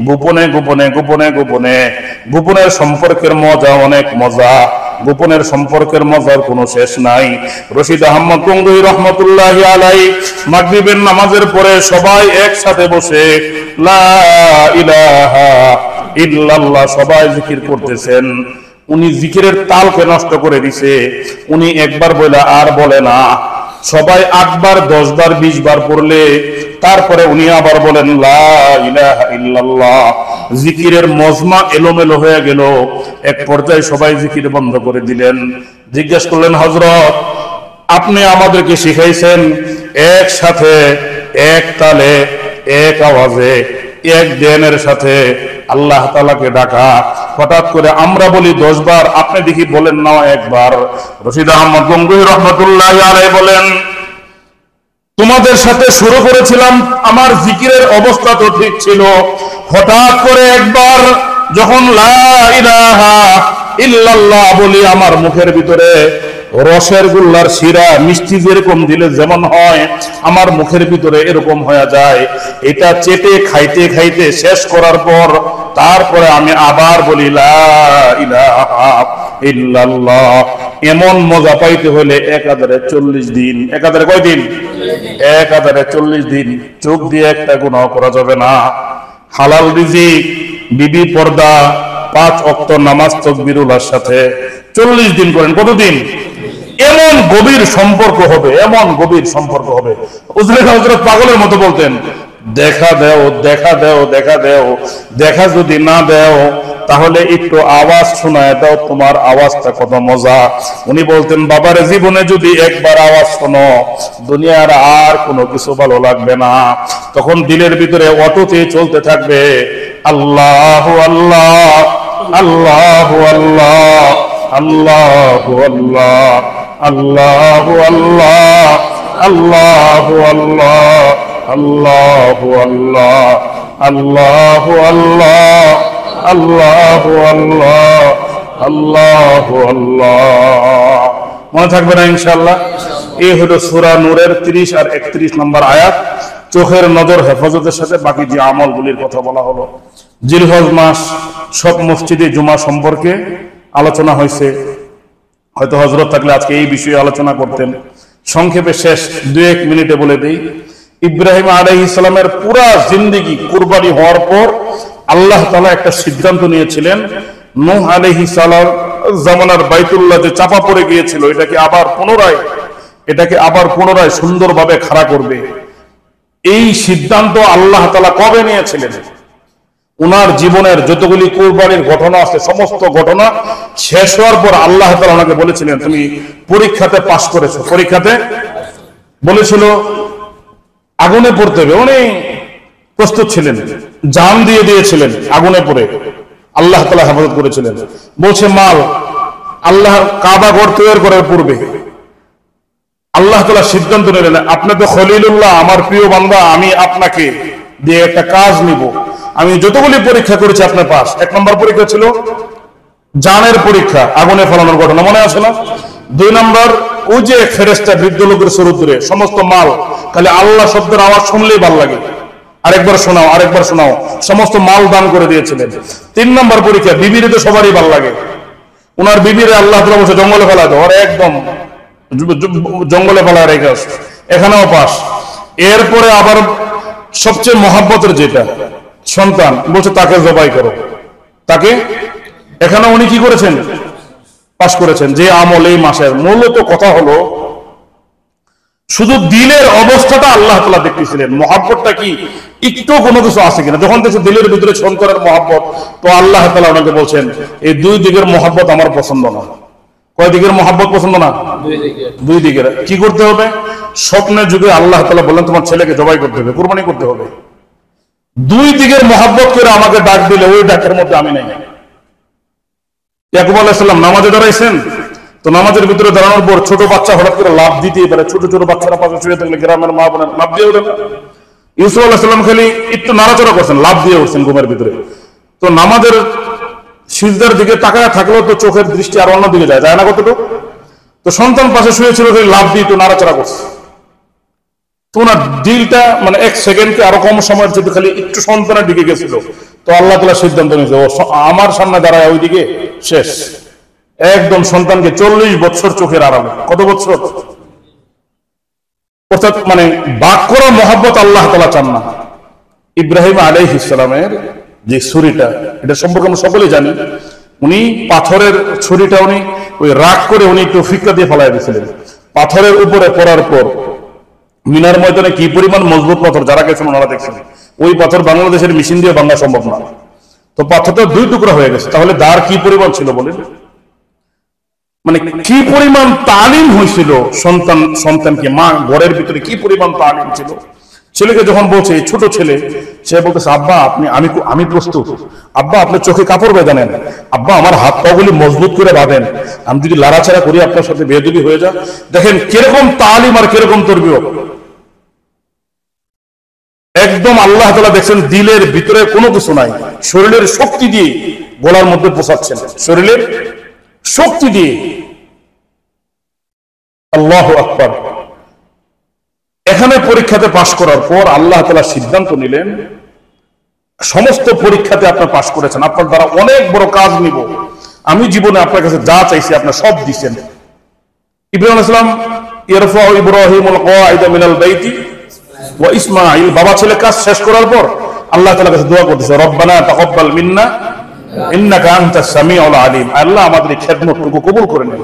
গোপনে গোপনে গোপনে গোপনে, গোপনের সম্পর্কের মজা অনেক মজা, গোপনের সম্পর্কের মজার কোনো শেষ নাই। রশিদ আহমদ গঙ্গোহী রহমতুল্লাহি আলাইহি মাগরিবের নামাজের পরে সবাই একসাথে বসে লা ইলাহা ইল্লাল্লাহ সবাই জিকির করতেছেন। উনি জিকিরের তালকে নষ্ট করে দিছে। উনি একবার বলে আর বলে না, সবাই 8 বার 10 বার 20 বার পড়লে তারপরে উনি আবার বলেন লা ইলাহা ইল্লাল্লাহ। জিকিরের মজমা এলোমেলো হয়ে গেল। এক পর্যায়ে সবাই জিকির বন্ধ করে দিলেন। জিজ্ঞেস করলেন, হযরত আপনি আমাদেরকে শিখাইছেন একসাথে এক তালে এক আওয়াজে এক ধ্যানের সাথে আল্লাহ তাআলাকে ডাকা, হঠাৎ করে আমরা বলি 10 বার, আপনি দেখি বলেন না একবার। রশিদ আহমদ গঙ্গোহী রহমতুল্লাহি আলাইহি বলেন, তোমাদের সাথে শুরু করেছিলাম, আমার জিকিরের অবস্থা তো ঠিক ছিল, হঠাৎ করে একবার যখন লা ইলাহা ইল্লাল্লাহ বলি আমার মুখের ভিতরে রসের গোল্লার শিরা মিষ্টি যেরকম দিলে যেমন হয় আমার মুখের ভিতরে এরকম হয়ে যায়। এটা চেটে খাইতে খাইতে শেষ করার পর তারপরে আমি আবার বলি লা ইলাহা ইল্লাল্লাহ। এমন মজা পাইতে হলে 1040 দিন। 1000 কয় দিন? 1040 দিন। চোখ দিয়ে একটা গুনাহ করা যাবে না। হালাল রিজিক, বিবি পর্দা, 5 ওয়াক্ত নামাজ তাকবীরুল্লাহর সাথে 40 দিন করেন। কতদিন? এমন গভীর সম্পর্ক হবে, এমন গভীর সম্পর্ক হবে। হযরত পাগলের মতো বলতেন, দেখা দেও দেখা দেও দেখা দেও, দেখা যদি না দেও তাহলে একটু আওয়াজ শোনায় দাও, তোমার আওয়াজটা কত মজা। উনি বলতেন, বাবার জীবনে যদি একবার আওয়াজ শোনো দুনিয়ার আর কোনো কিছু ভালো লাগবে না। তখন দিলের ভিতরে অটোতে চলতে থাকবে আল্লাহু আল্লাহ আল্লাহু আল্লাহ আল্লাহু আল্লাহ আল্লাহু আল্লাহ আল্লাহু আল্লাহ আল্লাহু আল্লাহ আল্লাহু আল্লাহ আল্লাহু আল্লাহ আল্লাহু আল্লাহ। মনে থাকবে না ইনশাআল্লাহ? এই হলো সূরা নূরের 30 আর 31 নম্বর আয়াত। চোখের নজর হেফাজতের সাথে বাকি যে আমলগুলির কথা বলা হলো। জিলহজ মাস, সব মসজিদে জুমা সম্পর্কে আলোচনা হয়েছে। হয়তো হযরত থাকলে আজকে এই বিষয়ে আলোচনা করতেন। সংক্ষেপে শেষ 2-1 মিনিটে বলে দেই, ইব্রাহিম আলাইহিস সালামের পুরা জিন্দেগি কুরবানি হওয়ার পর আল্লাহ তাআলা একটা সিদ্ধান্ত নিয়েছিলেন, নূহ আলাইহিস সালাম জামানার বাইতুল্লাহ যে চাপা পড়ে গিয়েছিল এটাকে আবার পুনরায় সুন্দরভাবে খাড়া করবে। এই সিদ্ধান্ত আল্লাহ তাআলা কবে নিয়েছিলেন? উনার জীবনের যতগুলি কুরবানির ঘটনা আছে সমস্ত ঘটনা শেষ হওয়ার পর আল্লাহ তাআলা ওনাকে বলেছিলেন, তুমি পরীক্ষাতে পাশ করেছো। পরীক্ষাতে বলেছিল আগুনে পড়তে হবে, উনি প্রস্তুত ছিলেন, জান দিয়ে দিয়েছিলেন আগুনে পড়ে। আল্লাহ তাআলা হেফাজত করেছিলেন। বলছে মাল, আল্লাহ কাবা ঘর তৈরি করার পূর্বে আল্লাহ তাআলা সিদ্ধান্ত নিলেন, আপনি তো খলিলুল্লাহ, আমার প্রিয় বান্দা, আমি আপনাকে দিয়ে একটা কাজ নিব। আমি যতগুলি পরীক্ষা করেছি আপনার পাস। 1 নম্বর পরীক্ষা ছিল জানের পরীক্ষা, আগুনে ফেলানোর ঘটনা, মনে আছে না? 2 নম্বর ওই যে ফেরেশতা বৃদ্ধ লোকের চরিত্রে সমস্ত মাল, খালি আল্লাহ শব্দের আওয়াজ শুনলেই ভালো লাগে, আরেকবার শোনাও আরেকবার শোনাও, সমস্ত মাল দান করে দিয়েছিলেন। 3 নম্বর পরীক্ষা, বিবিরে তো সবারই ভালো লাগে, ওনার বিবিরে আল্লাহ তাআলা বসে জঙ্গলে ফেলা দাও, ওরা একদম জঙ্গলে ফেলা রেখে আসে, এখানেও পাস। এরপরে আবার সবচেয়ে মহাব্বতের যেটা সন্তান, বলছে তাকে জবাই করো, তাকে। এখানে উনি কি করেছেন? পাস করেছেন। যে আমল এই মাসের মূলত কথা হলো শুধু দিলের অবস্থাটা আল্লাহ তাআলা দেখতেছিলেন, মহাব্বতটা কি একটু কোনো কিছু আছে কিনা। যখন দেখছে দিলের ভিতরে সন্তানের মহাব্বত, তো আল্লাহ তাআলা ওনাকে বলছেন এই 2 দিকের মহাব্বত আমার পছন্দ না। কয় দিকের মহাব্বত পছন্দ না? 2 দিকের। কি করতে হবে? স্বপ্নের যুগে আল্লাহ তাআলা বললেন তোমার ছেলেকে জবাই করতে হবে, কুরবানি করতে হবে। দুই দিকের মহাব্বত করে আমাকে ডাক দিলে ওই ডাকের মধ্যে আমি নাই। ইয়াকুব আলাইহিস সালাম নামাজে দাঁড়াইছেন, তো নামাজের ভিতরে দাঁড়ানোর পর ছোট বাচ্চা হঠাৎ করে লাফ দিতেই পারে, ছোট ছোট বাচ্চারা পাশে শুয়ে থাকলে গ্রামের মা বোনের লাফ দিয়ে ওঠেন। ইউসুফ আলাইহিস সালাম খালি একটু নাড়াচাড়া করছেন, লাফ দিয়ে উঠছেন ঘুমের ভিতরে। তো নামাজের সিজদার দিকে তাকায় থাকলেও তো চোখের দৃষ্টি আর অন্য দিকে যায় না কতটুকু। তো সন্তান পাশে শুয়েছিল, খালি লাফ দিয়ে একটু নাড়াচাড়া করছে। তো ওনার দিলটা মানে এক সেকেন্ডকে আরো কম সময়ের যদি খালি একটু সন্তানের দিকে গেছিল, তো আল্লাহ তাআলা সিদ্ধান্ত নিয়েছে ও আমার সামনে দাঁড়ায় ওইদিকে শেষ। একদম সন্তানকে 40 বছর চোখের আড়ালে, কত বছর, অর্থাৎ মানে বাক করা মহব্বত আল্লাহ তাআলা চান না। ইব্রাহিম আলাইহিস সালামের যে ছুরিটা, এটা সম্পর্কে আমরা সকলেই জানি। উনি পাথরের ছুরিটা উনি ওই রাগ করে উনি একটু ফিক্কা দিয়ে ফেলাই দিয়েছিলেন। পাথরের উপরে পড়ার পর মিনার ময়দানে কি পরিমাণ মজবুত পাথর, যারা গেছেন ওনারা দেখছেন, ওই পাথর বাংলাদেশের মেশিন দিয়ে ভাঙা সম্ভব না। তো পাথরটা 2 টুকরা হয়ে গেছে। তাহলে দাঁড় কি পরিমাণ ছিল বলেন, মানে কি পরিমাণ তালিম হয়েছিল সন্তানকে, মা ঘরের ভিতরে কি পরিমাণ তালিম ছিল। ছেলেকে যখন বলছে, ছোট ছেলে, সে বলতেছে আব্বা আমি প্রস্তুত, আব্বা আপনি চোখে কাপড় বেঁধে নেন, আব্বা আমার হাত পাগুলি মজবুত করে বাঁধেন, আমি যদি লাড়াচাড়া করি আপনার সাথে বেয়াদবি হয়ে যা। দেখেন কিরকম তালিম আর কিরকম তরবিয়ত। একদম আল্লাহ তাআলা দেখছেন দিলের ভিতরে কোনো কিছু নাই, শরীরের শক্তি দিয়ে গলার মধ্যে পোষাচ্ছেন, শরীরের শক্তি দিয়ে। আল্লাহু আকবার। এখানে পরীক্ষাতে পাশ করার পর আল্লাহ তাআলা সিদ্ধান্ত নিলেন, সমস্ত পরীক্ষাতে আপনি পাশ করেছেন, আপনার দ্বারা অনেক বড় কাজ নিব, আমি জীবনে আপনার কাছে যা চাইছি আপনি সব দিয়েছেন। ইব্রাহিম আলাইহিস সালাম ইয়ারফাউ ইব্রাহিমুল কওয়াইদা মিনাল বাইতি ওয়া ইসমাঈল, বাবা ছেলে কাজ শেষ করার পর আল্লাহ তাআলার কাছে দোয়া করতেছে, রব্বানা তাকাব্বাল মিন্না ইন্নাকা আনতাস সামিউল আলিম, আল্লাহ আমাদের এই খেদমতটুকু কবুল করে নেন।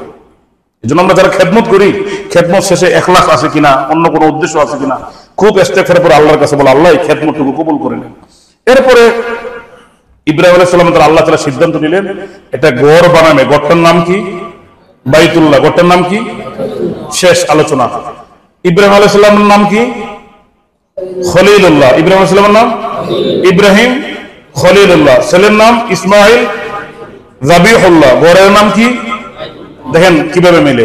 এজন্য আমরা যারা খেদমত করি, খেদমত শেষে ইখলাস আছে কিনা, অন্য কোনো উদ্দেশ্য আছে কিনা, খুব ইস্তেগফারের পর আল্লাহর কাছে বলে আল্লাহ এই খেদমতটুকু কবুল করে নেন। এরপরে ইব্রাহিম আলাইহিস সালাম আল্লাহ তাআলা সিদ্ধান্ত নিলেন এটা গড় বানাবে। গড়টার নাম কি? বাইতুল্লাহ। গড়টার নাম কি? শেষ আলোচনা। ইব্রাহিম আলাইহিস সালামের নাম কি? খলিলুল্লাহ। ইব্রাহিম আলাইহিস সালামের নাম ইব্রাহিম, খলিলুল্লাহ। ছেলের নাম ইসমাঈল, যাবিহুল্লাহ। গড়ের নাম কি? দেখেন কিভাবে মিলে,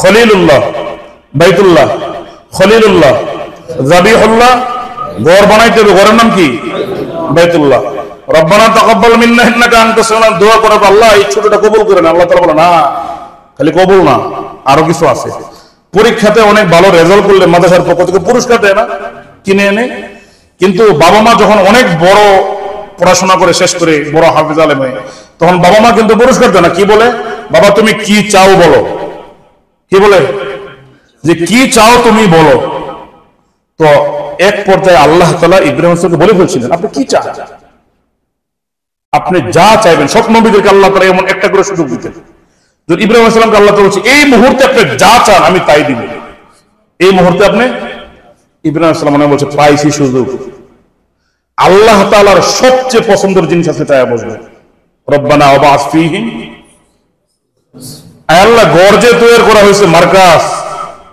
খলিলুল্লাহ, বাইতুল্লাহ, খলিলুল্লাহ, যাবিহুল্লাহ। গড় বানাইতে হবে, গড়ের নাম কি? বাইতুল্লাহ। রব্বানা তাকাব্বাল মিন্না ইন্নাকা আনতাস সামিউল, দোয়া করে আল্লাহ এই ছোটটা কবুল করেন। আল্লাহ তাআলা বলে না, খালি কবুল না, আরো কিছু আছে। পরীক্ষাতে অনেক ভালো রেজাল্ট করলে মাদ্রাসার পক্ষ থেকে পুরস্কার দেয় না, কিনে এনে। কিন্তু বাবা মা যখন অনেক বড় পড়াশোনা করে শেষ করে বড় হাফেজ আলেম হয়, তখন বাবা মা কিন্তু পুরস্কার দেয় না। কি বলে? বাবা তুমি কি চাও বলো। কি বলে? যে কি চাও তুমি বলো। তো এক পর্যায়ে আল্লাহ তাআলা ইব্রাহিম আলাইহিস সালামকে বলে ফেলছিলেন আপনি কি চান, আপনি যা চাইবেন। সব নবীদেরকে আল্লাহ তাআলা এমন একটা করে সুযোগ দিতেন। যদি ইব্রাহিম আলাইহিস সালামকে আল্লাহ তাআলা বলছে এই মুহূর্তে আপনি যা চান আমি তাই দিব, এই মুহূর্তে আপনি, ইব্রাহিম আলাইহিস সালাম বলছে পাইছি সুযোগ। আল্লাহ তাআলার সবচেয়ে পছন্দের জিনিস আছে চায়া বসবে, রব্বানা ওয়াবাস ফীহিম। আল্লাহ গড় যে তৈরি করা হয়েছে, মার্কাজ,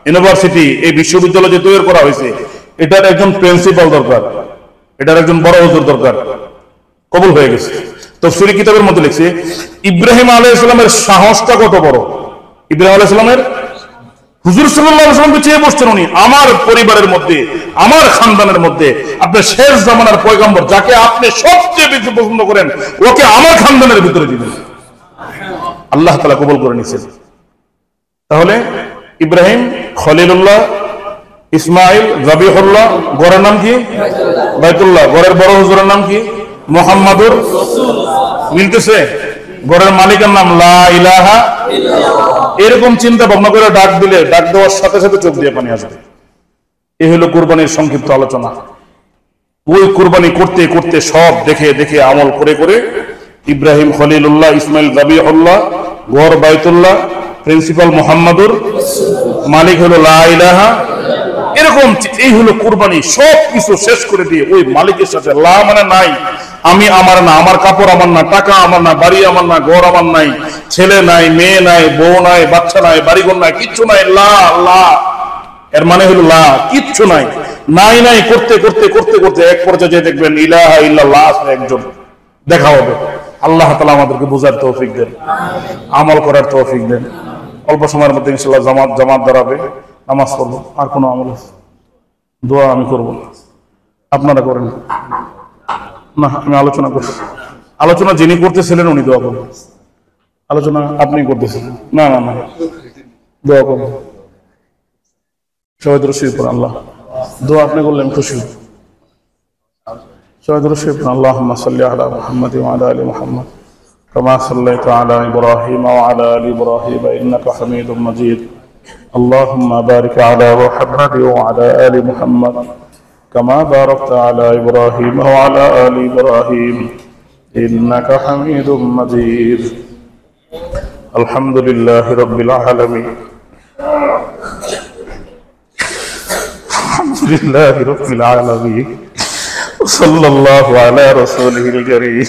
ইউনিভার্সিটি, এই বিশ্ববিদ্যালয় যে তৈরি করা হয়েছে, এটার একজন প্রিন্সিপাল দরকার, এটার একজন বড় হুজুর দরকার। কবুল হয়ে গেছে। তাফসীর কিতাবের মধ্যে লিখছে ইব্রাহিম আলাইহিস সালামের সাহসটা কত বড়। ইব্রাহিম আলাইহিস সালামের হুজুর সাল্লাল্লাহু আলাইহি ওয়াসাল্লামকে চেয়ে বসছেন উনি, আমার পরিবারের মধ্যে, আমার খানদানের মধ্যে আপনি শেষ জামানার পয়গম্বর, যাকে আপনি সবচেয়ে বেশি পছন্দ করেন, ওকে আমার খানদানের ভিতরে দিবেন। আল্লাহ তাআলা কবুল করে নিয়েছেন। তাহলে ইব্রাহিম, খলিলুল্লাহ, ইসমাঈল, যাবিহুল্লাহ। গড়ের নাম কি? বাইতুল্লাহ। গড়ের বড় হুজুরের নাম কি? মুহাম্মাদুর রাসূলুল্লাহ। মিলতেছে? গড়ের মালিকের নাম লা ইলাহা ইল্লাল্লাহ। এরকম চিন্তা ভাবনা করে ডাক দিলে, ডাক দেওয়ার সাথে সাথে চোখ দিয়ে পানি আসবে। এই হলো কুরবানির সংক্ষিপ্ত আলোচনা। ওই কুরবানি করতে করতে সব দেখে দেখে আমল করে করে ইব্রাহিম, খলিলুল্লাহ, ইসমাঈল, যাবিহুল্লাহ, গড় বাইতুল্লাহ, প্রিন্সিপাল মুহাম্মাদুর রাসূলুল্লাহ, মালিক হলো লা ইলাহা। এরকম এই হলো কুরবানি। সব কিছু শেষ করে দিয়ে ওই মালিকের সাথে, লা মানে নাই, আমি আমার না, আমার কাপড় আমার না, টাকা আমার না, বাড়ি আমার না, ঘর আমার নাই, ছেলে নাই, মেয়ে নাই, বউ নাই, বাচ্চা নাই, বাড়িঘর নাই, কিচ্ছু নাই, লা লা। এর মানে হলো লা, কিচ্ছু নাই। নাই নাই করতে করতে করতে করতে এক পর্যায়ে দেখবেন ইলাহা ইল্লাল্লাহ আসলে একজন দেখা হবে। আল্লাহ তাআলা আমাদেরকে বোঝার তৌফিক দেন, আমল করার তৌফিক দেন। অল্প সময়ের মধ্যে ইনশাআল্লাহ জামাত দাঁড়াবে, নামাজ পড়বো। আর কোনো আমল আছে? দোয়া আমি করবো না, আপনারা করেন না। আমি আলোচনা করছি, আলোচনা যিনি করতেছিলেন উনি দোয়া করবেন। আলোচনা আপনি করতেছিলেন না না না, দোয়া করবেন। সবাই দরুদ শরীফ পড়েন। আল্লাহ দোয়া আপনি করলেন খুশি। সবাই দরুদ শরীফ পড়েন। আল্লাহুম্মা সাল্লি আলা মুহাম্মাদ ওয়া আলা আলি মুহাম্মাদ কামা সাল্লাইতা আলা ইব্রাহিম ওয়া আলা আলি ইব্রাহিম ইন্নাকা হামিদুম মাজিদ। আল্লাহুম্মা বারিক আলা মুহাম্মাদ ওয়া আলা আলি মুহাম্মাদ কামা বারাকতা আলা ইব্রাহিম ওয়া আলা আলি ইব্রাহিম ইন্নাকা হামিদুম মাজিদ। আলহামদুলিল্লাহি রাব্বিল আলামিন। الحمد لله رب العالمين وصلى الله على رسوله الكريم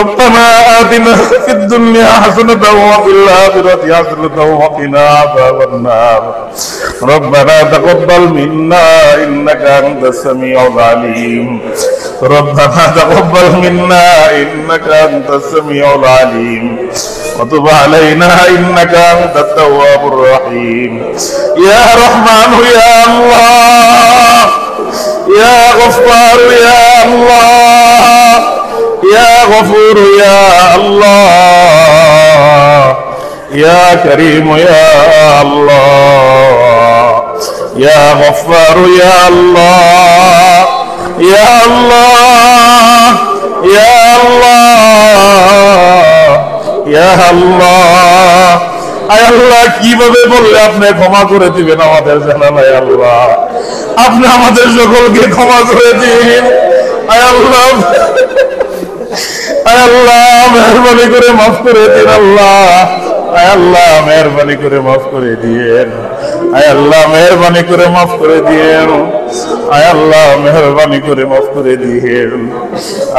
ربنا آتنا في الدنيا حسنة وفي الآخرة حسنة وقنا عذاب النار ربنا تقبل منا إنك أنت السميع العليم ربنا تقبل منا إنك أنت السميع العليم وتب علينا إنك أنت التواب الرحيم يا رحمن يا الله يا غفار يا الله يا غفور يا الله يا كريم يا الله يا غفار يا الله يا الله يا الله يا الله আয় আল্লাহ কিভাবে বললে আপনি ক্ষমা করে দিবেন আমাদের জানালাই আল্লাহ, আপনি আমাদের সকলকে ক্ষমা করে দিন। আয় আল্লাহ আয় আল্লাহ মেহরবানি করে মাফ করে দিন আল্লাহ। আয় আল্লাহ মেহরবানি করে মাফ করে দিয়েন। আয় আল্লাহ মেহরবানি করে মাফ করে দিয়েন। আয় আল্লাহ মেহরবানি করে মাফ করে দিয়েন।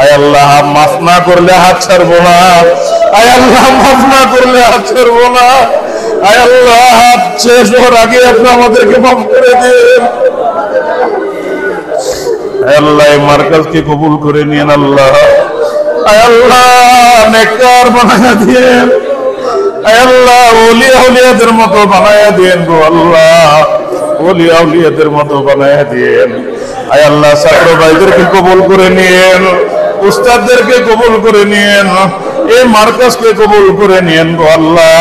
আয় আল্লাহ মাফ না করলে হাত ছাড়বো না। আয় আল্লাহ মাফ না করলে হাত ছাড়বো না। আয় আল্লাহ হাত শেষ হওয়ার আগে আপনি আমাদেরকে মাফ করে দিন। আয় আল্লাহ এই মার্কাজকে কবুল করে নিয়েন আল্লাহ। আয় আল্লাহ নেককার বানায়া দিয়েন। আয় আল্লাহ ওলিয়া ওলিয়াদের মতো বানায়া দিয়েন গো আল্লাহ, ওলিয়া ওলিয়াদের মতো বানায়া দিয়েন। আয় আল্লাহ ছাত্র ভাইদেরকে কবুল করে নিয়েন, উস্তাদদেরকে কবুল করে নিয়েন, এই মার্কাজকে কবুল করে নিয়েন গো আল্লাহ।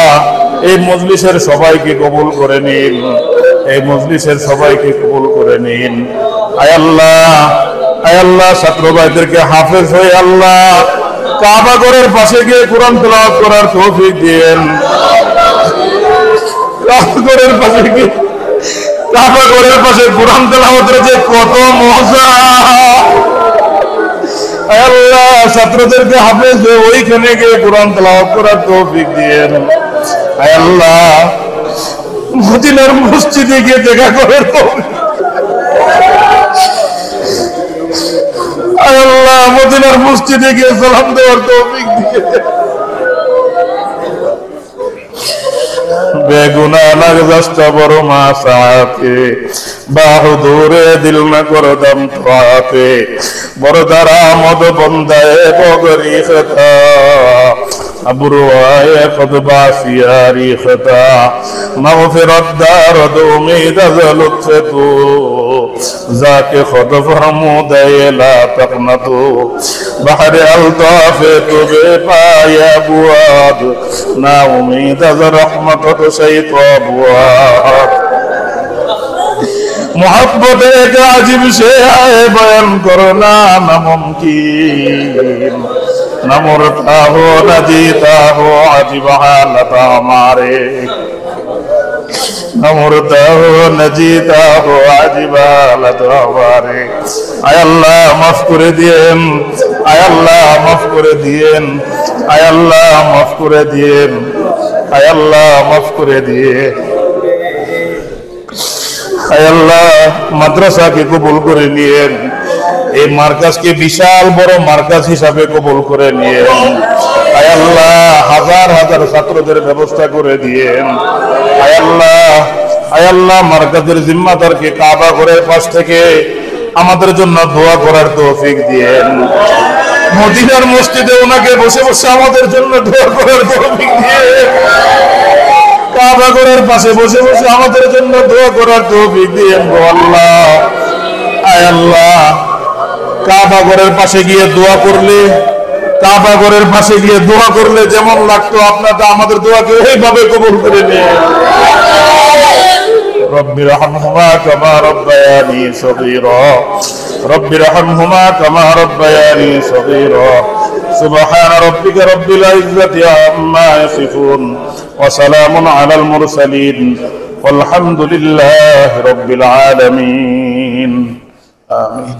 এই মজলিসের সবাইকে কবুল করে নিন, এই মজলিসের সবাইকে কবুল করে নিন। আয় আল্লাহ আয় আল্লাহ ছাত্র ভাইদেরকে হাফেজ হয়ে আল্লাহ কাবা ঘরের পাশে গিয়ে কোরআন তেলাওয়াত করার তৌফিক দিয়েন। কাবা ঘরের পাশে গিয়ে কাবা ঘরের পাশে কোরআন তেলাওয়াতের যে কত মজা। আয় আল্লাহ ছাত্রদেরকে হাফেজ হয়ে ওইখানে গিয়ে কোরআন তেলাওয়াত করার তৌফিক দিয়েন। আয় আল্লাহ মদিনার মসজিদে গিয়ে দেখা করার তৌফিক। আয় আল্লাহ মদিনার মসজিদে গিয়ে সালাম দেওয়ার তৌফিক দিয়ে। বেগুনা লাগজাস্তা বড় মাসাতে বাহুদুরে দিল না করদম তোয়াতে বড় দারা মদ বন্দায় বগরি খতা أبروائے خود باسیاری خطا مغفرت دارد امید از لطف تو ذاک خود فرمود لا تقنطو بحر الطاف تو بے پای ابواب نا امید از رحمت تو شیط ابواب محبت ایک عجیب شے ہے بیان کرنا ناممکن न मरता हो न जीता हो अजीब हालत हमारे न मरता हो न जीता हो अजीब हालत हमारे। आय अल्लाह माफ करे दिएन, आय अल्लाह माफ करे दिएन, आय अल्लाह माफ करे दिएन, आय अल्लाह माफ करे दिए। आय अल्लाह মাদ্রাসা কে কবুল করে নিয়েন, এই মার্কাজকে বিশাল বড় মার্কাজ হিসাবে কবুল করে নিয়েন। আয় আল্লাহ হাজার হাজার ছাত্রদের ব্যবস্থা করে দিয়েন। আয় আল্লাহ আয় আল্লাহ মার্কাজের জিম্মাদারকে কাবা ঘরের পাশ থেকে আমাদের জন্য দোয়া করার তৌফিক দিয়েন। মদিনার মসজিদে ওনাকে বসে বসে আমাদের জন্য দোয়া করার তৌফিক দিয়েন। কাবা ঘরের পাশে বসে বসে আমাদের জন্য দোয়া করার তৌফিক দিয়েন গো আল্লাহ। আয় আল্লাহ কাবা ঘরের পাশে গিয়ে দোয়া করলে, কাবা ঘরের পাশে গিয়ে দোয়া করলে যেমন লাগতো আপনারা আমাদের দোয়াকে এইভাবে কবুল করে নিন। رب ارحمهما كما ربياني صغيرا رب ارحمهما كما ربياني صغيرا سبحان ربك رب العزة عما يصفون وسلام على المرسلين والحمد لله رب العالمين آمين